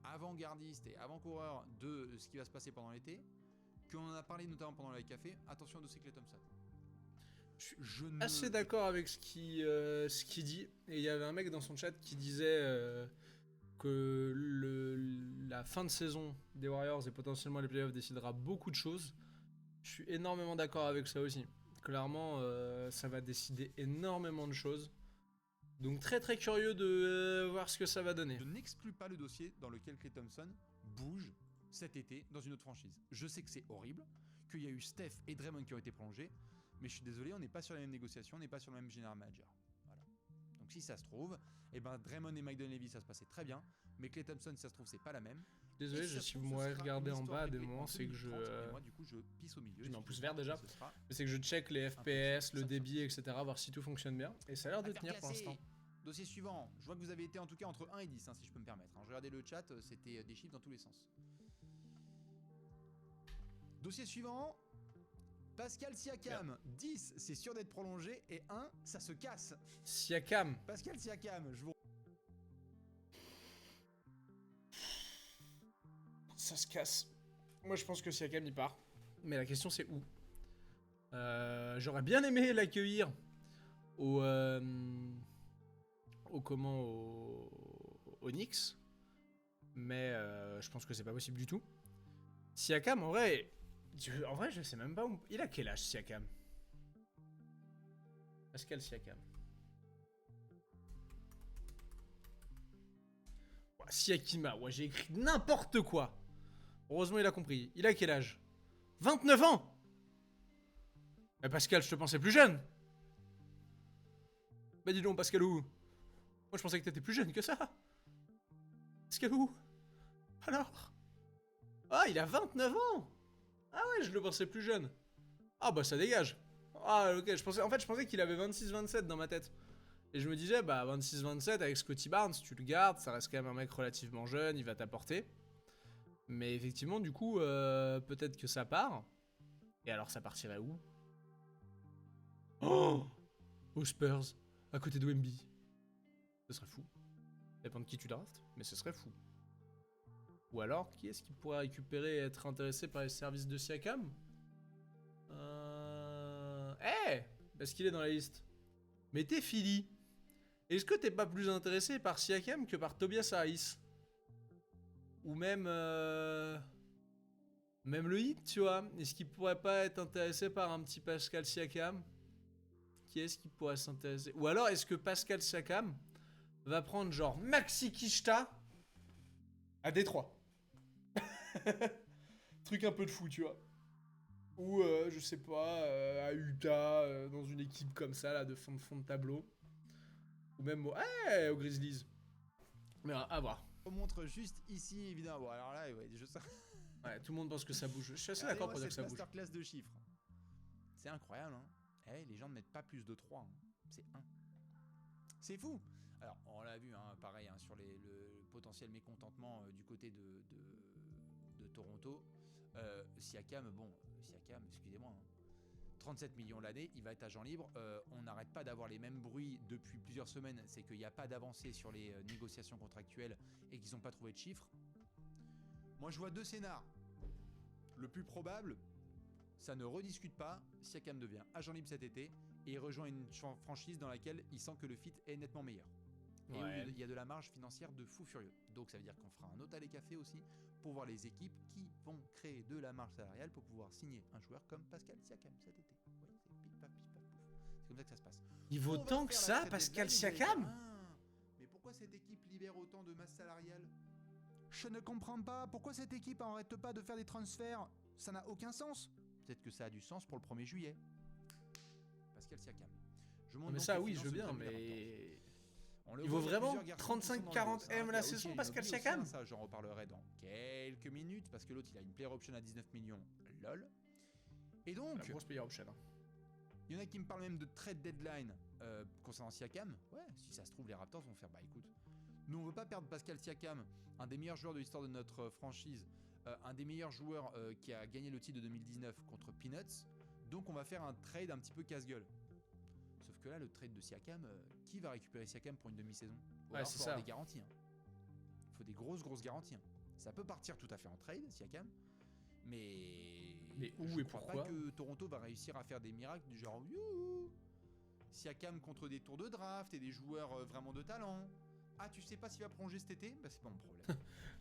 avant-gardistes et avant-coureurs de ce qui va se passer pendant l'été, qu'on en a parlé notamment pendant le café, attention au dossier Klay Thompson. Je suis assez d'accord avec ce qu'il dit. Et il y avait un mec dans son chat qui disait que la fin de saison des Warriors et potentiellement les playoffs décidera beaucoup de choses. Je suis énormément d'accord avec ça aussi. Clairement, ça va décider énormément de choses. Donc très très curieux de voir ce que ça va donner. Je n'exclus pas le dossier dans lequel Klay Thompson bouge cet été dans une autre franchise. Je sais que c'est horrible, qu'il y a eu Steph et Draymond qui ont été prolongés. Mais je suis désolé, on n'est pas sur les mêmes négociations, on n'est pas sur le même general manager. Voilà. Donc si ça se trouve, eh ben Draymond et Mike Dunleavy, ça se passait très bien. Mais Klay Thompson, si ça se trouve, c'est pas la même. Désolé, si vous m'aurez regardé en bas à des moments, c'est que je... moi, du coup, je pisse au milieu. Je mets en pouce vert déjà. Mais c'est que je check les FPS, le débit, etc. Voir si tout fonctionne bien. Et ça a l'air de tenir pour l'instant. Dossier suivant. Je vois que vous avez été en tout cas entre 1 et 10, hein, si je peux me permettre. Je regardais le chat, c'était des chiffres dans tous les sens. Dossier suivant. Pascal Siakam, 10, c'est sûr d'être prolongé, et 1, ça se casse. Siakam. Pascal Siakam, je vous... Ça se casse. Moi, je pense que Siakam y part. Mais la question, c'est où? J'aurais bien aimé l'accueillir au Knicks. Mais je pense que c'est pas possible du tout. Siakam, en vrai, je sais même pas où... Il a quel âge, Siakam? Pascal Siakam. Siakima, ouais, j'ai écrit n'importe quoi. Heureusement, il a compris. Il a quel âge? 29 ans. Mais Pascal, je te pensais plus jeune. Bah dis donc, Pascalou. Moi, je pensais que t'étais plus jeune que ça. Pascalou. Alors? Ah, il a 29 ans. Ah ouais, je le pensais plus jeune. Ah bah ça dégage. Ah ok, en fait, je pensais qu'il avait 26-27 dans ma tête. Et je me disais, bah 26-27 avec Scotty Barnes, tu le gardes, ça reste quand même un mec relativement jeune, il va t'apporter. Mais effectivement, du coup, peut-être que ça part. Et alors, ça partirait où? Oh! Aux Spurs, à côté de Wemby. Ce serait fou. Ça dépend de qui tu draftes, mais ce serait fou. Ou alors, qui est-ce qui pourrait récupérer et être intéressé par les services de Siakam? Parce qu'il est dans la liste. Mais t'es Philly. Est-ce que t'es pas plus intéressé par Siakam que par Tobias Harris? Ou même... Même le Heat, tu vois. Est-ce qu'il pourrait pas être intéressé par un petit Pascal Siakam? Qui est-ce qui pourrait s'intéresser? Ou alors, est-ce que Pascal Siakam va prendre genre Maxi Kishta à Détroit? Truc un peu de fou, tu vois. Ou, je sais pas, à Utah, dans une équipe comme ça, là, de fond de tableau. Ou même aux Grizzlies. Mais à voir. On montre juste ici, évidemment. Bon, alors là, ouais, je sais. Ouais, tout le monde pense que ça bouge. Je suis assez d'accord pour dire que ça bouge. Masterclass de chiffres. C'est incroyable, hein. Eh, les gens ne mettent pas plus de 3. Hein. C'est 1. C'est fou. Alors, on l'a vu, hein, pareil, hein, sur le potentiel mécontentement du côté de Toronto. Siakam, excusez-moi, hein, 37 millions l'année, il va être agent libre. On n'arrête pas d'avoir les mêmes bruits depuis plusieurs semaines. C'est qu'il n'y a pas d'avancée sur les négociations contractuelles et qu'ils n'ont pas trouvé de chiffres. Moi, je vois 2 scénars. Le plus probable, ça ne rediscute pas. Siakam devient agent libre cet été et il rejoint une franchise dans laquelle il sent que le fit est nettement meilleur. Et où il y a de la marge financière de fou furieux. Donc ça veut dire qu'on fera un autre à les cafés aussi pour voir les équipes qui vont créer de la marge salariale pour pouvoir signer un joueur comme Pascal Siakam cet été. Oui, c'est pif paf pif paf pouf. C'est comme ça que ça se passe. Il vaut tant que ça, Pascal Siakam? Mais pourquoi cette équipe libère autant de masse salariale? Je ne comprends pas. Pourquoi cette équipe n'arrête pas de faire des transferts? Ça n'a aucun sens. Peut-être que ça a du sens pour le 1er juillet. Pascal Siakam. Mais ça, oui, je veux bien, mais... Il vaut vraiment 35-40 M la saison, Pascal Siakam? Ça, j'en reparlerai dans quelques minutes, parce que l'autre, il a une player option à 19 millions. LOL. Et donc... La grosse player option. Il y en a qui me parlent même de trade deadline concernant Siakam. Ouais, si ça se trouve, les Raptors vont faire, bah écoute, nous on veut pas perdre Pascal Siakam, un des meilleurs joueurs de l'histoire de notre franchise, un des meilleurs joueurs qui a gagné le titre de 2019 contre Peanuts, donc on va faire un trade un petit peu casse-gueule. Sauf que là, le trade de Siakam, qui va récupérer Siakam pour une demi-saison? Ouais, c'est ça. Des garanties. Hein. Il faut des grosses garanties. Hein. Ça peut partir tout à fait en trade, Siakam, mais où et pourquoi? pas que Toronto va réussir à faire des miracles du genre youhou, Siakam contre des tours de draft et des joueurs vraiment de talent. Ah, tu sais pas s'il va prolonger cet été? Bah c'est pas mon problème.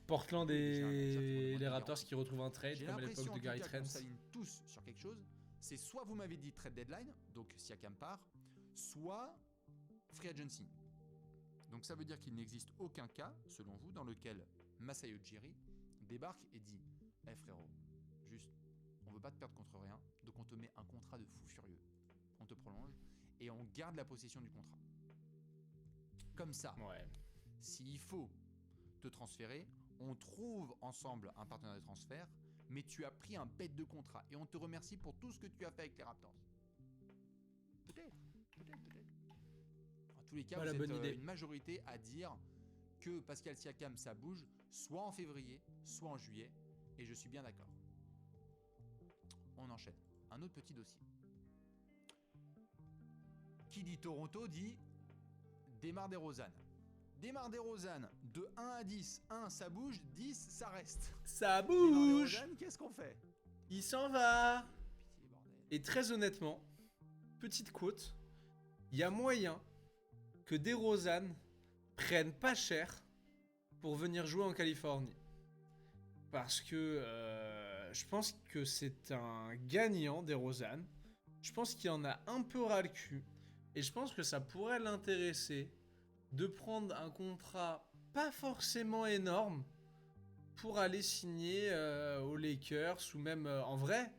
Portland et les Raptors qui retrouvent un trade comme à l'époque de Gary Trent. On s'aligne tous sur quelque chose. C'est soit vous m'avez dit trade deadline, donc Siakam part, soit free agency. Donc ça veut dire qu'il n'existe aucun cas, selon vous, dans lequel Masai Ujiri débarque et dit « Eh frérot, juste, on veut pas te perdre contre rien, donc on te met un contrat de fou furieux. On te prolonge et on garde la possession du contrat. » Comme ça, s'il faut te transférer, on trouve ensemble un partenaire de transfert, mais tu as pris un bête de contrat et on te remercie pour tout ce que tu as fait avec les Raptors. Peut-être. En tous les cas, vous êtes une majorité à dire que Pascal Siakam, ça bouge, soit en février, soit en juillet, et je suis bien d'accord. On enchaîne. Un autre petit dossier. Qui dit Toronto dit DeMar DeRozan. DeMar DeRozan, de 1 à 10, 1 ça bouge, 10 ça reste. Ça bouge. DeRozan, qu'est-ce qu'on fait? Il s'en va. Pitié, bordel. Et très honnêtement, petite quote, il y a moyen que DeRozan prenne pas cher pour venir jouer en Californie. Parce que je pense que c'est un gagnant, DeRozan. Je pense qu'il en a un peu ras le cul. Et je pense que ça pourrait l'intéresser de prendre un contrat pas forcément énorme pour aller signer aux Lakers ou même en vrai.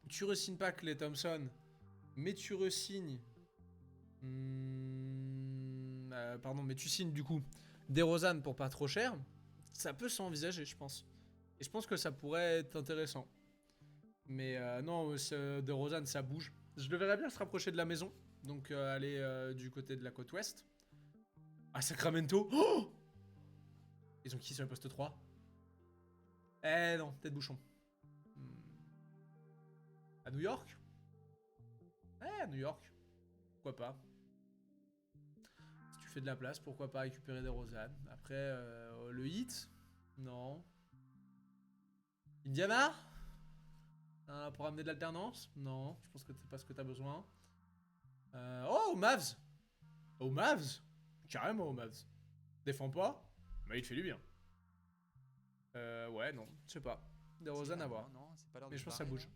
Tu re-signes pas Klay Thompson, mais tu re-signes. Pardon, mais tu signes du coup DeRozan pour pas trop cher. Ça peut s'envisager, je pense. Et je pense que ça pourrait être intéressant. Mais non, DeRozan, ça bouge. Je le verrais bien se rapprocher de la maison. Donc aller du côté de la côte ouest. À Sacramento. Oh, ils ont qui sur le poste 3? Eh non, tête bouchon. À New York? À New York. Pourquoi pas? Si tu fais de la place, pourquoi pas récupérer des Rosanne? Après, le Heat? Non. Indiana? Pour amener de l'alternance? Non, je pense que c'est pas ce que t'as besoin. Oh, Mavs! Oh, Mavs! Carrément, Mavs. Défend pas, mais il fait du bien. Ouais, non, je sais pas. Des Rosanne à voir. Non, c'est pas l'heure Mais de je pense se que ça barrer, bouge. là.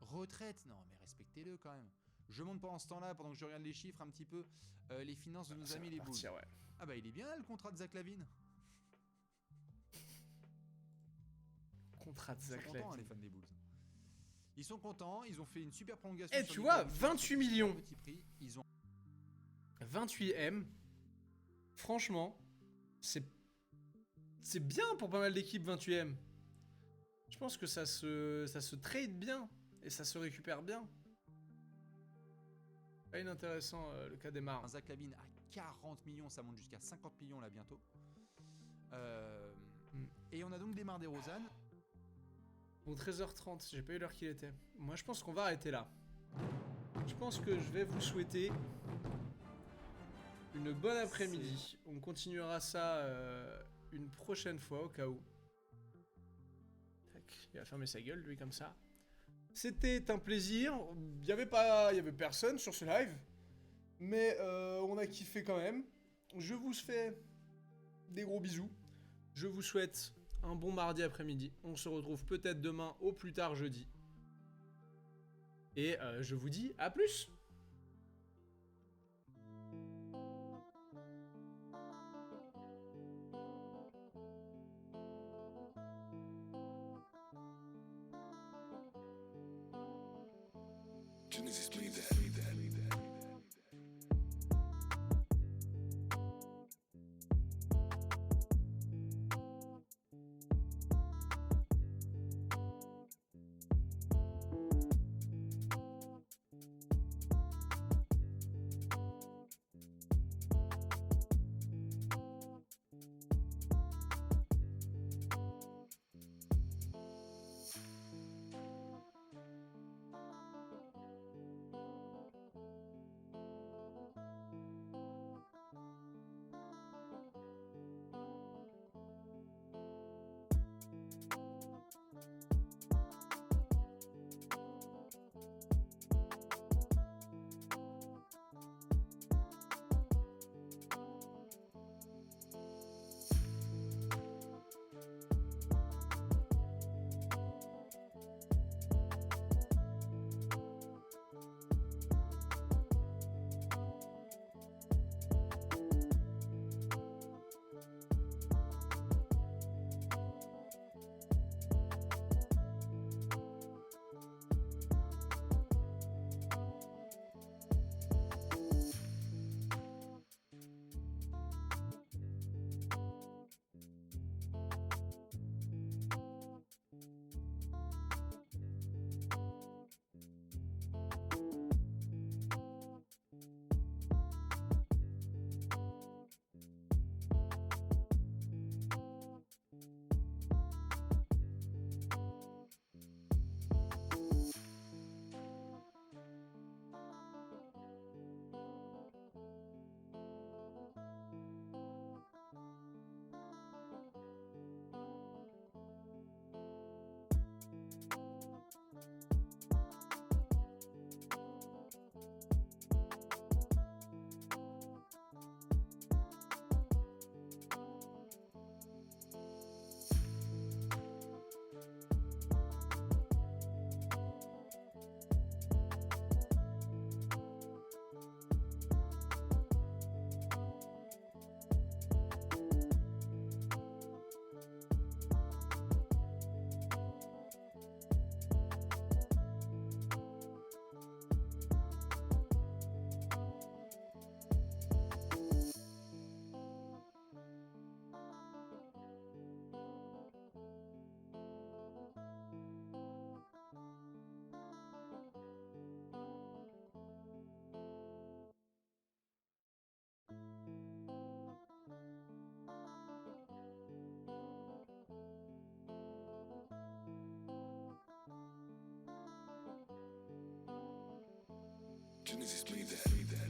Retraite, non, mais respectez-le quand même. Je monte pendant ce temps-là, pendant que je regarde les chiffres un petit peu, les finances de nos Ça amis va les partir, Bulls. ouais. Ah bah il est bien là, le contrat de Zach Lavine. Contrat de Ils sont Zach contents, hein, Lavine. les fans des Bulls. Ils sont contents, ils ont fait une super prolongation. Eh, sur tu Nikola vois, Jokic, 28 millions. petit prix. Ils ont 28 M. Franchement, c'est bien pour pas mal d'équipes, 28 M. Je pense que ça se trade bien et ça se récupère bien. Pas inintéressant le cas des un Mars. Zach Lavine à 40 millions, ça monte jusqu'à 50 millions là bientôt. Et on a donc DeMar DeRozan. Bon, 13h30, j'ai pas eu l'heure qu'il était. Moi, je pense qu'on va arrêter là. Je pense que je vais vous souhaiter une bonne après-midi. On continuera ça une prochaine fois au cas où. Tac, il va fermer sa gueule, lui, comme ça. C'était un plaisir. Il y avait personne sur ce live. Mais on a kiffé quand même. Je vous fais des gros bisous. Je vous souhaite un bon mardi après-midi. On se retrouve peut-être demain, au plus tard jeudi. Et je vous dis à plus. Genesis made that. Genesis made that.